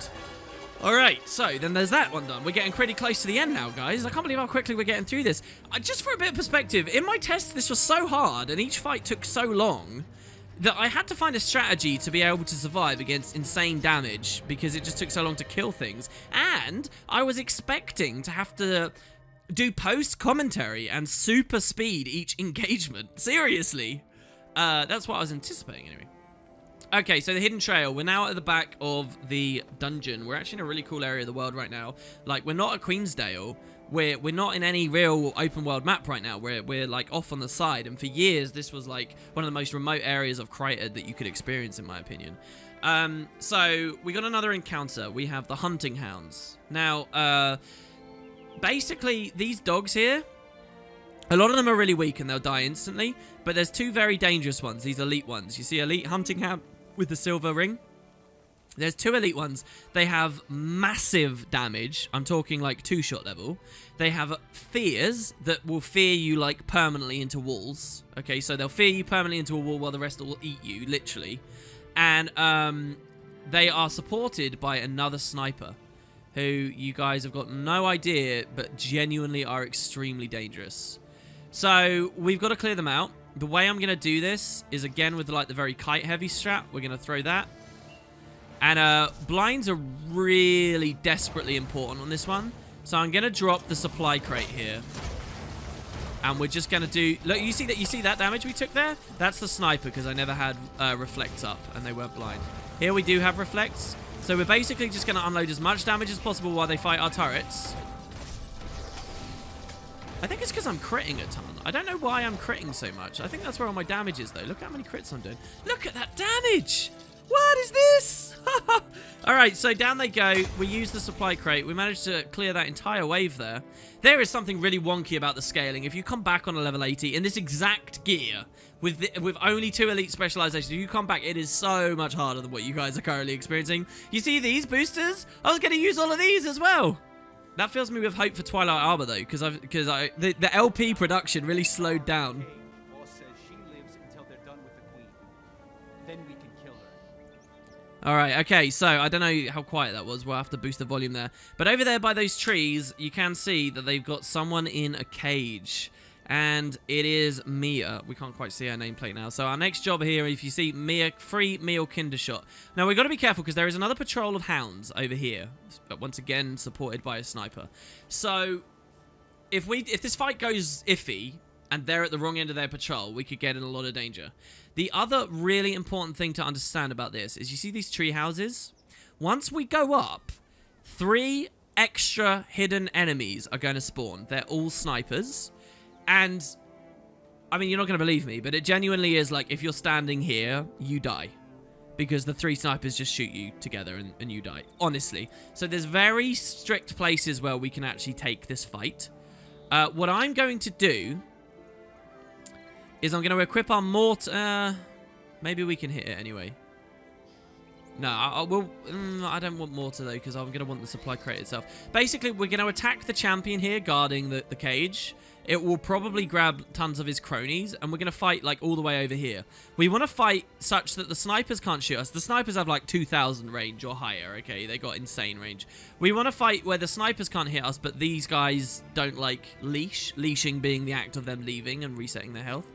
All right, so then there's that one done. We're getting pretty close to the end now, guys. I can't believe how quickly we're getting through this. Just for a bit of perspective, in my test, this was so hard, and each fight took so long that I had to find a strategy to be able to survive against insane damage because it just took so long to kill things. And I was expecting to have to do post-commentary and super speed each engagement. Seriously. That's what I was anticipating anyway. Okay, so the hidden trail. We're now at the back of the dungeon. We're actually in a really cool area of the world right now. Like, we're not at Queensdale. We're not in any real open world map right now. We're like off on the side. And for years, this was like one of the most remote areas of Crater that you could experience, in my opinion. So we got another encounter. We have the hunting hounds. Now, basically, these dogs here, a lot of them are really weak and they'll die instantly. But there's two very dangerous ones. These elite ones. You see elite hunting hound with the silver ring. There's 2 elite ones. They have massive damage. I'm talking like 2-shot level. They have fears that will fear you like permanently into walls. Okay, so they'll fear you permanently into a wall while the rest will eat you, literally. And they are supported by another sniper, who you guys have got no idea, but genuinely are extremely dangerous. So we've got to clear them out. The way I'm going to do this is, again, with like the very kite-heavy strat. We're going to throw that. And blinds are really desperately important on this one. So I'm going to drop the supply crate here. And we're just going to do... Look, you see that damage we took there? That's the sniper, because I never had reflects up, and they weren't blind. Here we do have reflects. So we're basically just going to unload as much damage as possible while they fight our turrets. I think it's because I'm critting a ton. I don't know why I'm critting so much. I think that's where all my damage is, though. Look how many crits I'm doing. Look at that damage! What is this? All right, so down they go. We use the supply crate. We managed to clear that entire wave there. There is something really wonky about the scaling. If you come back on a level 80 in this exact gear with only 2 elite specializations, if you come back, it is so much harder than what you guys are currently experiencing. You see these boosters? I was going to use all of these as well. That fills me with hope for Twilight Arbor, though, because the LP production really slowed down. Boss says she lives until they're done with the queen. Then we can kill her. All right, okay, so I don't know how quiet that was. We'll have to boost the volume there. But over there by those trees, you can see that they've got someone in a cage. And it is Mia. We can't quite see her nameplate now. So our next job here, if you see Mia, free meal Kindershot. Now, we've got to be careful because there is another patrol of hounds over here. But once again, supported by a sniper. So, if this fight goes iffy, and they're at the wrong end of their patrol, we could get in a lot of danger. The other really important thing to understand about this is you see these tree houses? Once we go up, 3 extra hidden enemies are going to spawn. They're all snipers. And, I mean, you're not going to believe me, but it genuinely is like, if you're standing here, you die. Because the 3 snipers just shoot you together and you die. Honestly. So there's very strict places where we can actually take this fight. What I'm going to do is I'm going to equip our mortar. Maybe we can hit it anyway. No, I don't want mortar, though, because I'm going to want the supply crate itself. Basically, we're going to attack the champion here, guarding the cage. It will probably grab tons of his cronies, and we're going to fight, like, all the way over here. We want to fight such that the snipers can't shoot us. The snipers have, like, 2,000 range or higher, okay? They got insane range. We want to fight where the snipers can't hit us, but these guys don't, like, leash. Leashing being the act of them leaving and resetting their health.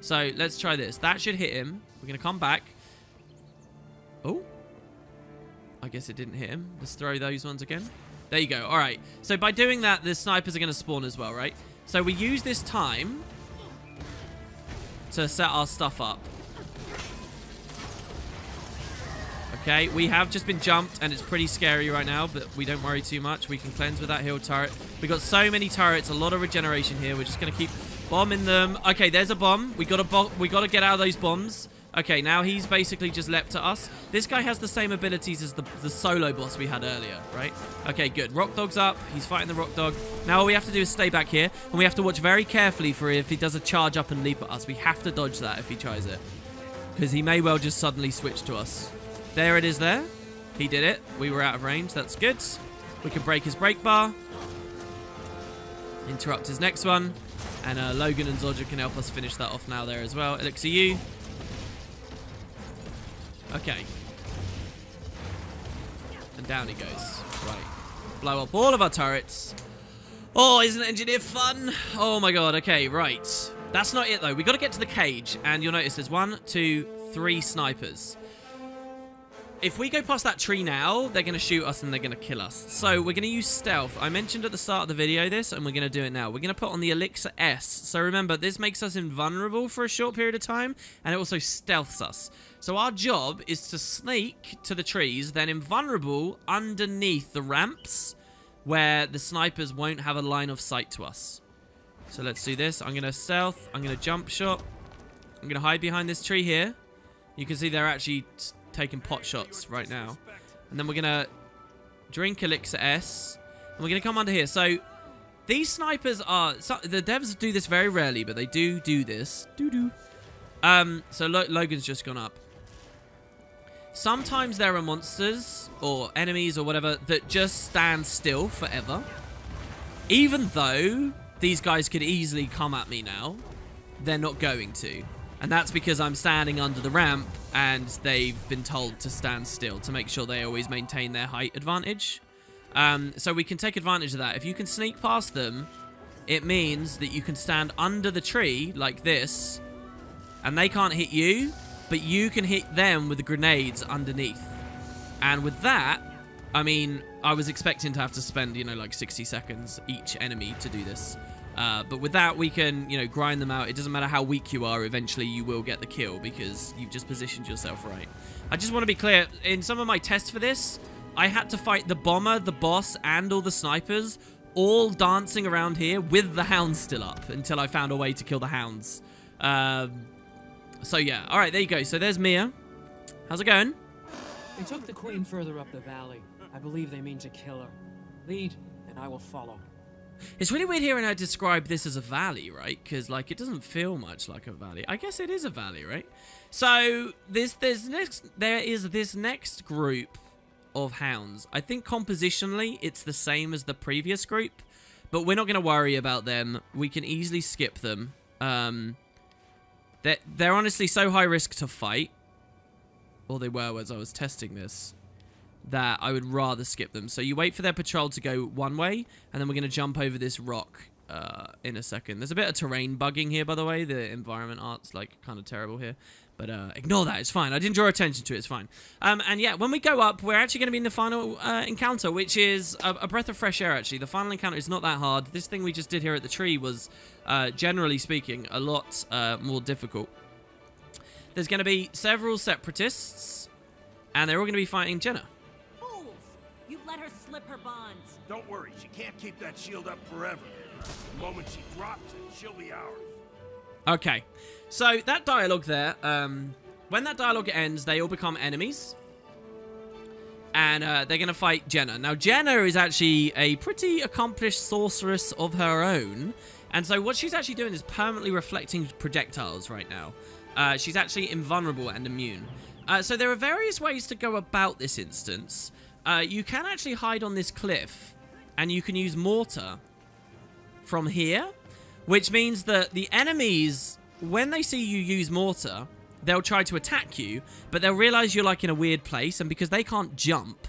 So, let's try this. That should hit him. We're going to come back. Oh. I guess it didn't hit him. Let's throw those ones again. There you go. All right. So, by doing that, the snipers are going to spawn as well, right? So we use this time to set our stuff up. Okay, we have just been jumped, and it's pretty scary right now, but we don't worry too much. We can cleanse with that heal turret. We've got so many turrets, a lot of regeneration here. We're just going to keep bombing them. Okay, there's a bomb. We got to get out of those bombs. Okay, now he's basically just leapt to us. This guy has the same abilities as the solo boss we had earlier, right? Okay, good. Rock Dog's up. He's fighting the Rock Dog. Now all we have to do is stay back here, and we have to watch very carefully for if he does a charge up and leap at us. We have to dodge that if he tries it, because he may well just suddenly switch to us. There it is there. He did it. We were out of range. That's good. We can break his break bar. Interrupt his next one. And Logan and Zodja can help us finish that off now there as well. Elixir you. Okay. And down he goes. Right. Blow up all of our turrets. Oh, isn't Engineer fun? Oh my god. Okay, right. That's not it though. We got to get to the cage. And you'll notice there's 1, 2, 3 snipers. If we go past that tree now, they're going to shoot us and they're going to kill us. So we're going to use stealth. I mentioned at the start of the video this, and we're going to do it now. We're going to put on the Elixir S. So remember, this makes us invulnerable for a short period of time, and it also stealths us. So our job is to sneak to the trees, then invulnerable underneath the ramps, where the snipers won't have a line of sight to us. So let's do this. I'm going to stealth. I'm going to jump shot. I'm going to hide behind this tree here. You can see they're actually taking pot shots right now. And then we're going to drink Elixir S. And we're going to come under here. So these snipers are... the devs do this very rarely, but they do this. So Logan's just gone up. sometimes there are monsters or enemies or whatever that just stand still forever. Even though these guys could easily come at me now, they're not going to. And that's because I'm standing under the ramp and they've been told to stand still to make sure they always maintain their height advantage. So we can take advantage of that. If you can sneak past them, it means that you can stand under the tree like this, and they can't hit you, but you can hit them with the grenades underneath. And with that, I mean, I was expecting to have to spend, you know, like 60 seconds each enemy to do this. But with that, we can, you know, grind them out. It doesn't matter how weak you are. Eventually, you will get the kill because you've just positioned yourself right. I just want to be clear. In some of my tests for this, I had to fight the bomber, the boss, and all the snipers, all dancing around here with the hounds still up until I found a way to kill the hounds. So, yeah. All right, there you go. So, there's Mia. How's it going? They took the queen further up the valley. I believe they mean to kill her. Lead, and I will follow. It's really weird hearing her describe this as a valley, right? Because, like, it doesn't feel much like a valley. I guess it is a valley, right? So, there is this next group of hounds. I think compositionally, it's the same as the previous group, but we're not going to worry about them. We can easily skip them. They're honestly so high risk to fight, or they were as I was testing this, that I would rather skip them. So you wait for their patrol to go one way, and then we're going to jump over this rock in a second. There's a bit of terrain bugging here, by the way. The environment art's, like, kind of terrible here. But ignore that. It's fine. I didn't draw attention to it. It's fine. And yeah, when we go up, we're actually going to be in the final encounter, which is a breath of fresh air, actually. The final encounter is not that hard. This thing we just did here at the tree was, generally speaking, a lot more difficult. There's going to be several separatists, and they're all going to be fighting Jenna. You've let her slip her bonds. Don't worry, she can't keep that shield up forever. The moment she drops it, she'll be ours. Okay, so that dialogue there, when that dialogue ends, they all become enemies. And they're going to fight Jenna. Now, Jenna is actually a pretty accomplished sorceress of her own. And so what she's actually doing is permanently reflecting projectiles right now. She's actually invulnerable and immune. So there are various ways to go about this instance. You can actually hide on this cliff, and you can use mortar from here, which means that the enemies, when they see you use mortar, they'll try to attack you, but they'll realize you're, like, in a weird place, and because they can't jump,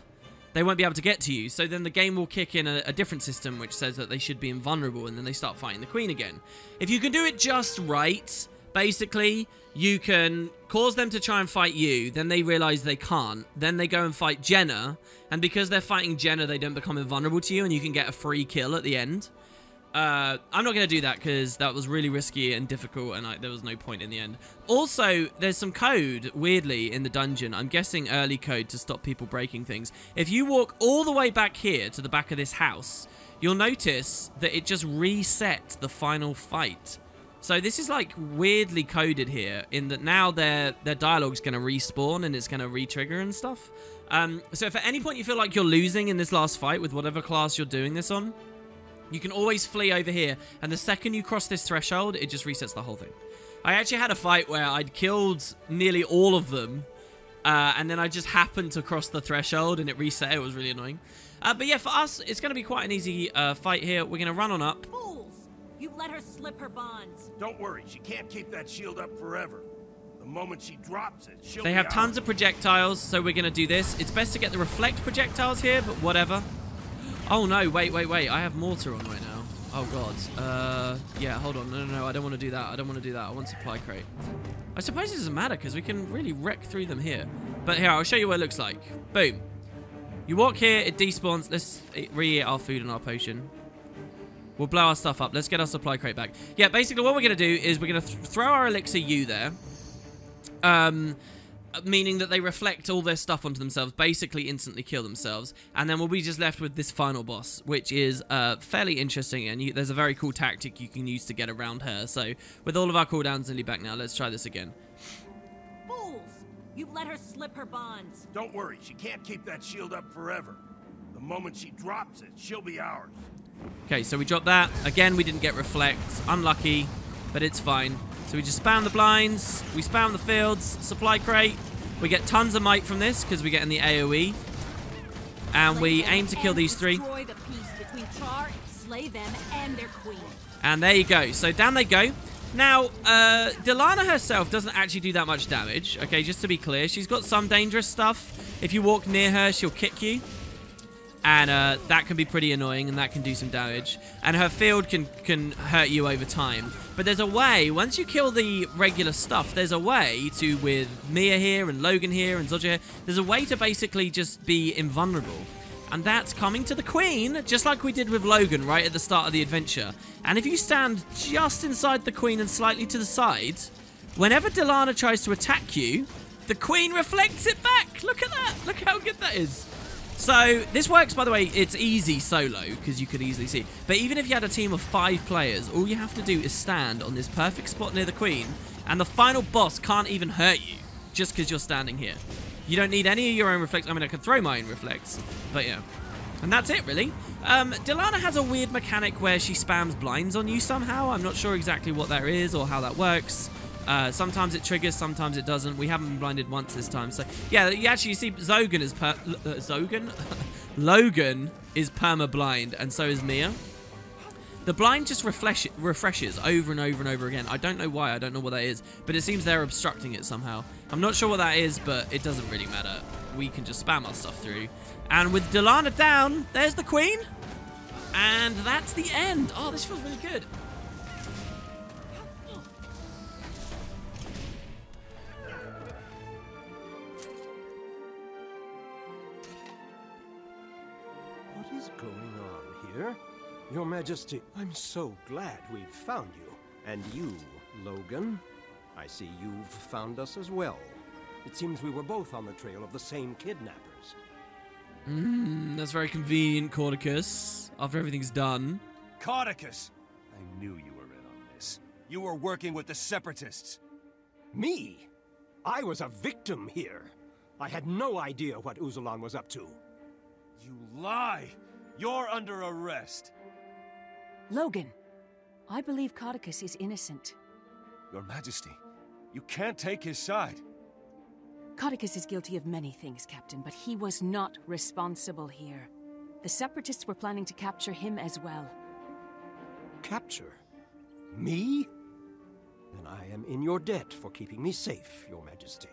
they won't be able to get to you. So then the game will kick in a different system which says that they should be invulnerable, and then they start fighting the queen again. If you can do it just right, basically, you can cause them to try and fight you, then they realize they can't, then they go and fight Jenna, and because they're fighting Jenna, they don't become invulnerable to you, and you can get a free kill at the end. I'm not going to do that because that was really risky and difficult, and there was no point in the end. Also, there's some code, weirdly, in the dungeon. I'm guessing early code to stop people breaking things. If you walk all the way back here to the back of this house, you'll notice that it just reset the final fight. So this is, like, weirdly coded here in that now their dialogue's going to respawn and it's going to re-trigger and stuff. So if at any point you feel like you're losing in this last fight with whatever class you're doing this on, you can always flee over here, and the second you cross this threshold, it just resets the whole thing. I actually had a fight where I'd killed nearly all of them, and then I just happened to cross the threshold, and it reset. It was really annoying. But yeah, for us, it's going to be quite an easy fight here. We're going to run on up. Fools! You've let her slip her bonds. Don't worry, she can't keep that shield up forever. The moment she drops it, she'll They have tons of projectiles, so we're going to do this. It's best to get the reflect projectiles here, but whatever. Oh, no, wait. I have mortar on right now. Oh, God. Yeah, hold on. No, I don't want to do that. I want supply crate. I suppose it doesn't matter, because we can really wreck through them here. But here, I'll show you what it looks like. Boom. You walk here, it despawns. Let's re-eat our food and our potion. We'll blow our stuff up. Let's get our supply crate back. Yeah, basically what we're going to do is we're going to throw our elixir U there. Meaning that they reflect all their stuff onto themselves, basically instantly kill themselves, and then we'll be just left with this final boss, which is fairly interesting, and there's a very cool tactic you can use to get around her. So with all of our cooldowns nearly back now, let's try this again. Fools! You've let her slip her bonds. Don't worry, she can't keep that shield up forever. The moment she drops it, she'll be ours. Okay, so we dropped that. Again, we didn't get reflect. Unlucky, but it's fine. So we just spam the blinds, we spam the fields, supply crate, We get tons of might from this because we get in the AoE. And we aim to kill these 3. Destroy the peace between Char, slay them, and their queen. And there you go. So down they go. Now, Delana herself doesn't actually do that much damage. Okay, just to be clear. She's got some dangerous stuff. If you walk near her, she'll kick you. And that can be pretty annoying, and that can do some damage. And her field can hurt you over time. But there's a way, once you kill the regular stuff, there's a way to, with Mia here and Logan here and Zodja here, there's a way to basically just be invulnerable. And that's coming to the Queen, just like we did with Logan right at the start of the adventure. And if you stand just inside the Queen and slightly to the side, whenever Delana tries to attack you, the Queen reflects it back. Look at that. Look how good that is. So, this works, by the way, it's easy solo, because you could easily see. But even if you had a team of 5 players, all you have to do is stand on this perfect spot near the Queen, and the final boss can't even hurt you, just because you're standing here. You don't need any of your own reflex. I mean, I could throw my own reflex, but yeah. And that's it, really. Delana has a weird mechanic where she spams blinds on you somehow. I'm not sure exactly what that is or how that works. Sometimes it triggers, sometimes it doesn't. We haven't been blinded once this time. So, yeah, you actually see Zogan is Logan is perma-blind, and so is Mia. The blind just refreshes over and over and over again. I don't know why, I don't know what that is, but it seems they're obstructing it somehow. I'm not sure what that is, but it doesn't really matter. We can just spam our stuff through. And with Delana down, there's the Queen. And that's the end. Oh, this feels really good. What is going on here? Your Majesty, I'm so glad we've found you. And you, Logan, I see you've found us as well. It seems we were both on the trail of the same kidnappers. That's very convenient, Cordicus. After everything's done. Cordicus! I knew you were in on this. You were working with the Separatists. Me? I was a victim here. I had no idea what Uzulan was up to. You lie! You're under arrest. Logan, I believe Codicus is innocent. Your Majesty, you can't take his side. Codicus is guilty of many things, Captain, but he was not responsible here. The Separatists were planning to capture him as well. Capture? Me? Then I am in your debt for keeping me safe, Your Majesty.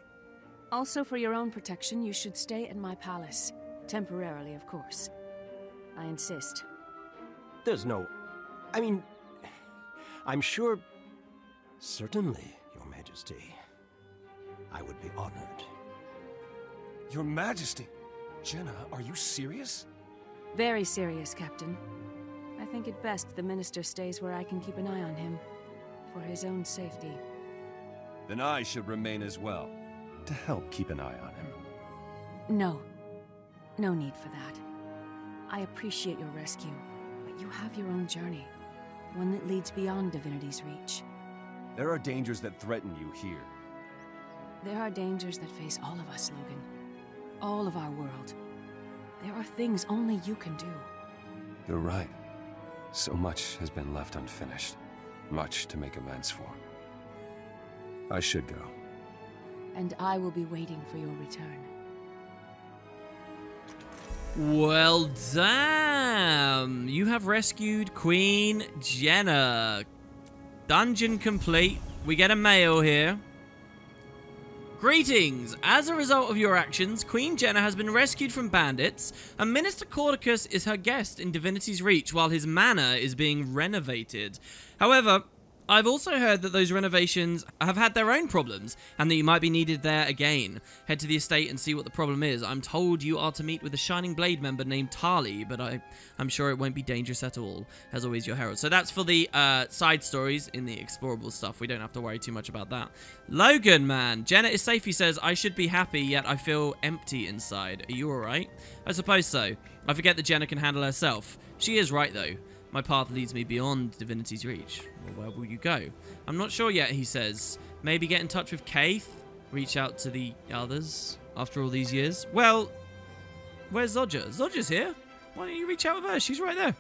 Also, for your own protection, you should stay at my palace. Temporarily, of course. I insist. There's no... I mean... I'm sure... Certainly, Your Majesty. I would be honored. Your Majesty! Jenna, are you serious? Very serious, Captain. I think it best the Minister stays where I can keep an eye on him. For his own safety. Then I should remain as well, to help keep an eye on him. No. No need for that. I appreciate your rescue, but you have your own journey. One that leads beyond Divinity's reach. There are dangers that threaten you here. There are dangers that face all of us, Logan. All of our world. There are things only you can do. You're right. So much has been left unfinished. Much to make amends for. I should go. And I will be waiting for your return. Well, damn. You have rescued Queen Jenna. Dungeon complete. We get a mail here. Greetings! As a result of your actions, Queen Jenna has been rescued from bandits, and Minister Cordicus is her guest in Divinity's Reach while his manor is being renovated. However, I've also heard that those renovations have had their own problems, and that you might be needed there again. Head to the estate and see what the problem is. I'm told you are to meet with a Shining Blade member named Tali, but I'm sure it won't be dangerous at all. As always, your herald. So that's for the side stories in the explorable stuff. We don't have to worry too much about that. Logan, man. Jenna is safe, he says. I should be happy, yet I feel empty inside. Are you alright? I suppose so. I forget that Jenna can handle herself. She is right, though. My path leads me beyond Divinity's Reach. Well, where will you go? I'm not sure yet, he says. Maybe get in touch with Kaith? Reach out to the others after all these years? Well, where's Zodja? Zodja's here. Why don't you reach out with her? She's right there.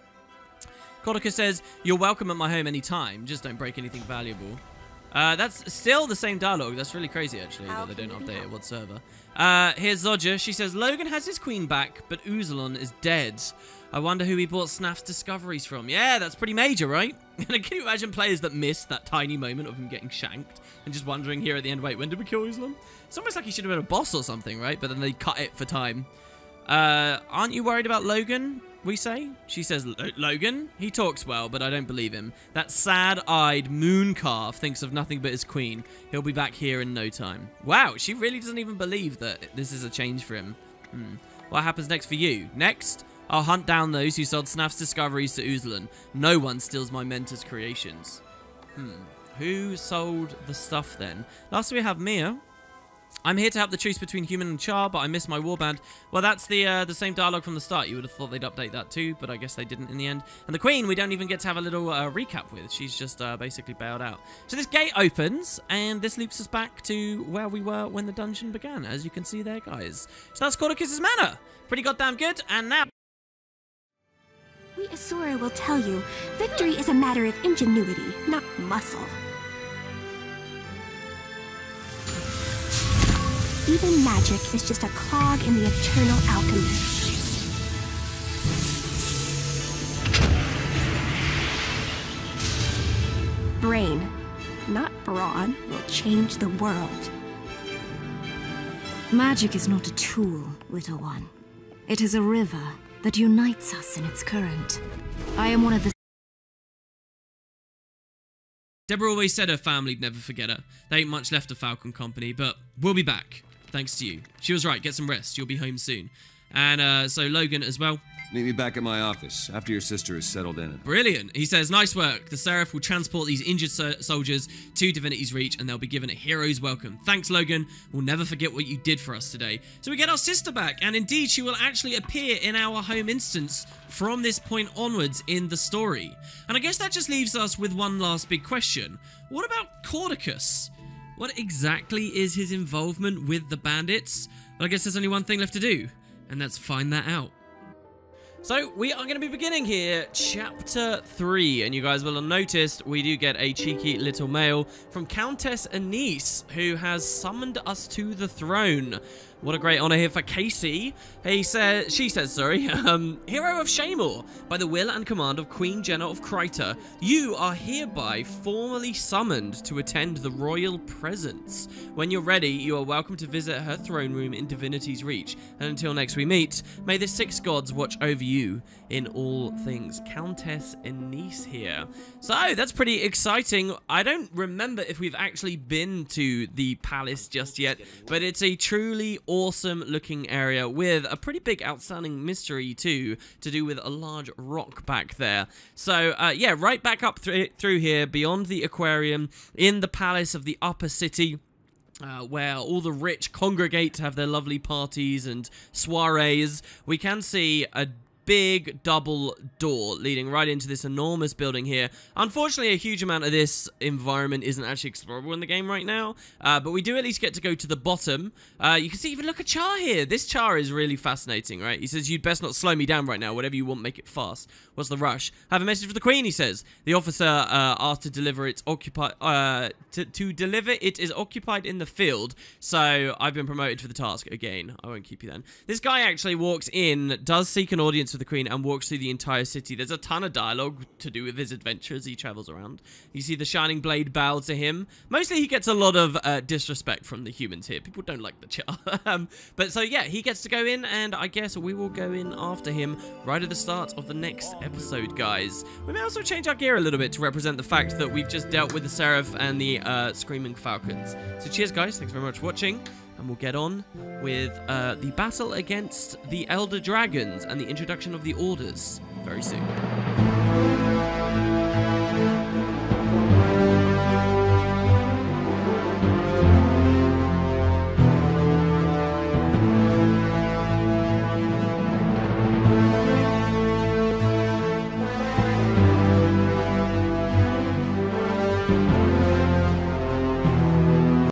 Cordicus says, you're welcome at my home anytime. Just don't break anything valuable. That's still the same dialogue. That's really crazy, actually, that they don't update it whatsoever. Here's Zodja. She says, Logan has his queen back, but Uzalon is dead. I wonder who he bought Snaff's discoveries from. Yeah, that's pretty major, right? Can you imagine players that missed that tiny moment of him getting shanked and just wondering here at the end, wait, when did we kill Uzalon? It's almost like he should have been a boss or something, right? But then they cut it for time. Aren't you worried about Logan, we say? She says, Logan? He talks well, but I don't believe him. That sad-eyed moon calf thinks of nothing but his queen. He'll be back here in no time. Wow, she really doesn't even believe that this is a change for him. What happens next for you? Next, I'll hunt down those who sold Snaff's discoveries to Uzalon. No one steals my mentor's creations. Who sold the stuff then? Last we have Mia. I'm here to help the truce between human and Char, but I missed my warband. Well, that's the same dialogue from the start. You would have thought they'd update that too, but I guess they didn't in the end. And the Queen, we don't even get to have a little recap with. She's just basically bailed out. So this gate opens, and this loops us back to where we were when the dungeon began, as you can see there, guys. So that's Cordicus's Manor. Pretty goddamn good, and now... We Asura will tell you, victory is a matter of ingenuity, not muscle. Even magic is just a clog in the eternal alchemy. Brain, not brawn, will change the world. Magic is not a tool, little one. It is a river that unites us in its current. I am one of the... Deborah always said her family'd never forget her. There ain't much left of Falcon Company, but we'll be back. Thanks to you. She was right, get some rest. You'll be home soon. And so Logan as well. Meet me back at my office after your sister is settled in. Brilliant. He says, nice work. The Seraph will transport these injured soldiers to Divinity's Reach and they'll be given a hero's welcome. Thanks, Logan. We'll never forget what you did for us today. So we get our sister back, and indeed she will actually appear in our home instance from this point onwards in the story. And I guess that just leaves us with one last big question. What about Cordicus? What exactly is his involvement with the bandits? Well, I guess there's only one thing left to do, and that's find that out. So, we are going to be beginning here, Chapter 3, and you guys will have noticed we do get a cheeky little mail from Countess Anise, who has summoned us to the throne. What a great honor here for Casey. She says, Hero of Shamor, by the will and command of Queen Jenna of Kryta, you are hereby formally summoned to attend the royal presence. When you're ready, you are welcome to visit her throne room in Divinity's Reach. And until next we meet, may the six gods watch over you in all things. Countess Anise here. So, that's pretty exciting. I don't remember if we've actually been to the palace just yet, but it's a truly awesome looking area with a pretty big outstanding mystery too, to do with a large rock back there. So yeah, right back up through here beyond the aquarium in the palace of the upper city, where all the rich congregate to have their lovely parties and soirees. We can see a big double door leading right into this enormous building here. Unfortunately, a huge amount of this environment isn't actually explorable in the game right now, but we do at least get to go to the bottom. You can see, even look at Char here. This Char is really fascinating, right? He says, you'd best not slow me down right now. Whatever you want, make it fast. What's the rush? I have a message for the Queen, he says. The officer asked to deliver it is occupied in the field, so I've been promoted for the task. Again, I won't keep you then. This guy actually walks in, does seek an audience with the Queen, and walks through the entire city. There's a ton of dialogue to do with his adventure as he travels around. You see the Shining Blade bow to him. Mostly he gets a lot of disrespect from the humans here. People don't like the Char. But so yeah, he gets to go in, and I guess we will go in after him right at the start of the next episode, guys. We may also change our gear a little bit to represent the fact that we've just dealt with the Seraph and the Screaming Falcons. So cheers, guys. Thanks very much for watching. And we'll get on with the battle against the Elder Dragons and the introduction of the Orders very soon.